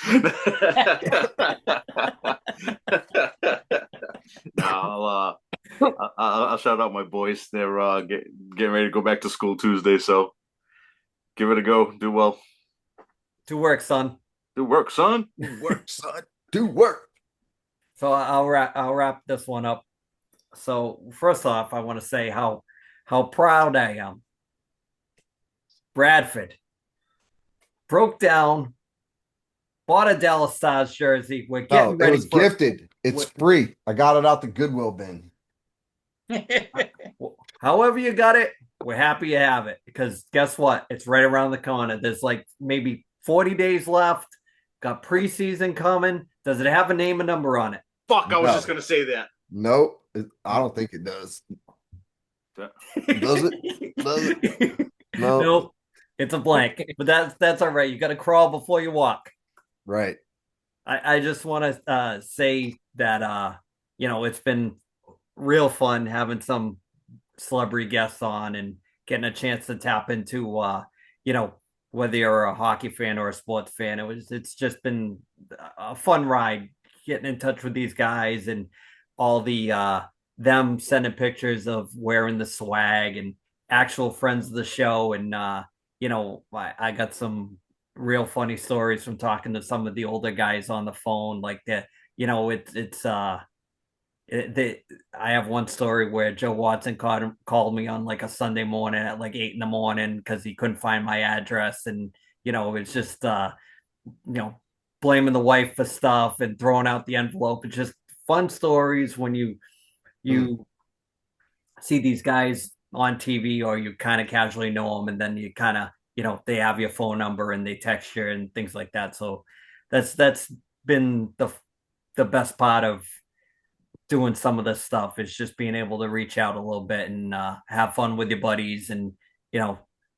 S4: No, I'll shout out my boys. They're getting ready to go back to school Tuesday, so give it a go. Do well.
S1: to work, son.
S4: Do work, son.
S3: Do work, son. Do work.
S1: So I'll wrap this one up. So first off, I want to say how proud I am. Bradford broke down, bought a Dallas Stars jersey. We're
S3: No,
S1: getting
S3: it
S1: ready
S3: was
S1: for
S3: gifted. It's free. I got it out the Goodwill bin.
S1: however you got it. We're happy you have it because guess what? It's right around the corner. There's like maybe 40 days left. Got preseason coming. Does it have a name and number on it?
S4: Fuck, I was
S3: No.
S4: just gonna say that.
S3: Nope. I don't think it does. Does it? Does it? No.
S1: Nope. It's a blank. But that's all right. You got to crawl before you walk.
S3: Right.
S1: I just want to say that it's been real fun having some celebrity guests on and getting a chance to tap into whether you're a hockey fan or a sports fan. It's just been a fun ride getting in touch with these guys and all the them sending pictures of wearing the swag and actual friends of the show. And I got some real funny stories from talking to some of the older guys on the phone. Like that, I have one story where Joe Watson called me on like a Sunday morning at like 8 a.m. because he couldn't find my address, and it's just blaming the wife for stuff and throwing out the envelope. It's just fun stories when you see these guys on TV or you kind of casually know them, and then you kind of they have your phone number and they text you and things like that. So that's been the best part of doing some of this stuff is just being able to reach out a little bit and have fun with your buddies and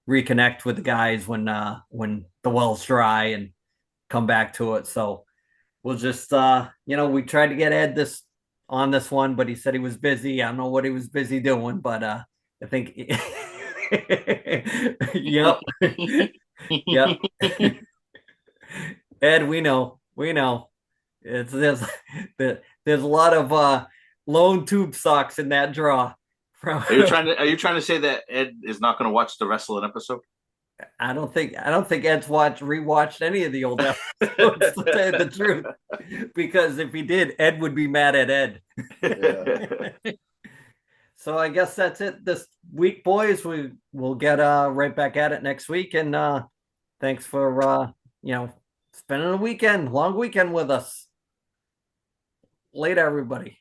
S1: reconnect with the guys when the well's dry and come back to it. So we'll just we tried to get Ed on this one, but he said he was busy. I don't know what he was busy doing, but I think yep. Yep. Ed, we know. It's there's a lot of lone tube socks in that draw.
S4: Are you trying to say that Ed is not going to watch the wrestling episode?
S1: I don't think Ed's rewatched any of the old episodes to tell you the truth. Because if he did, Ed would be mad at Ed.
S3: Yeah.
S1: So I guess that's it this week, boys. We'll get right back at it next week. And thanks for spending a long weekend with us. Later, everybody.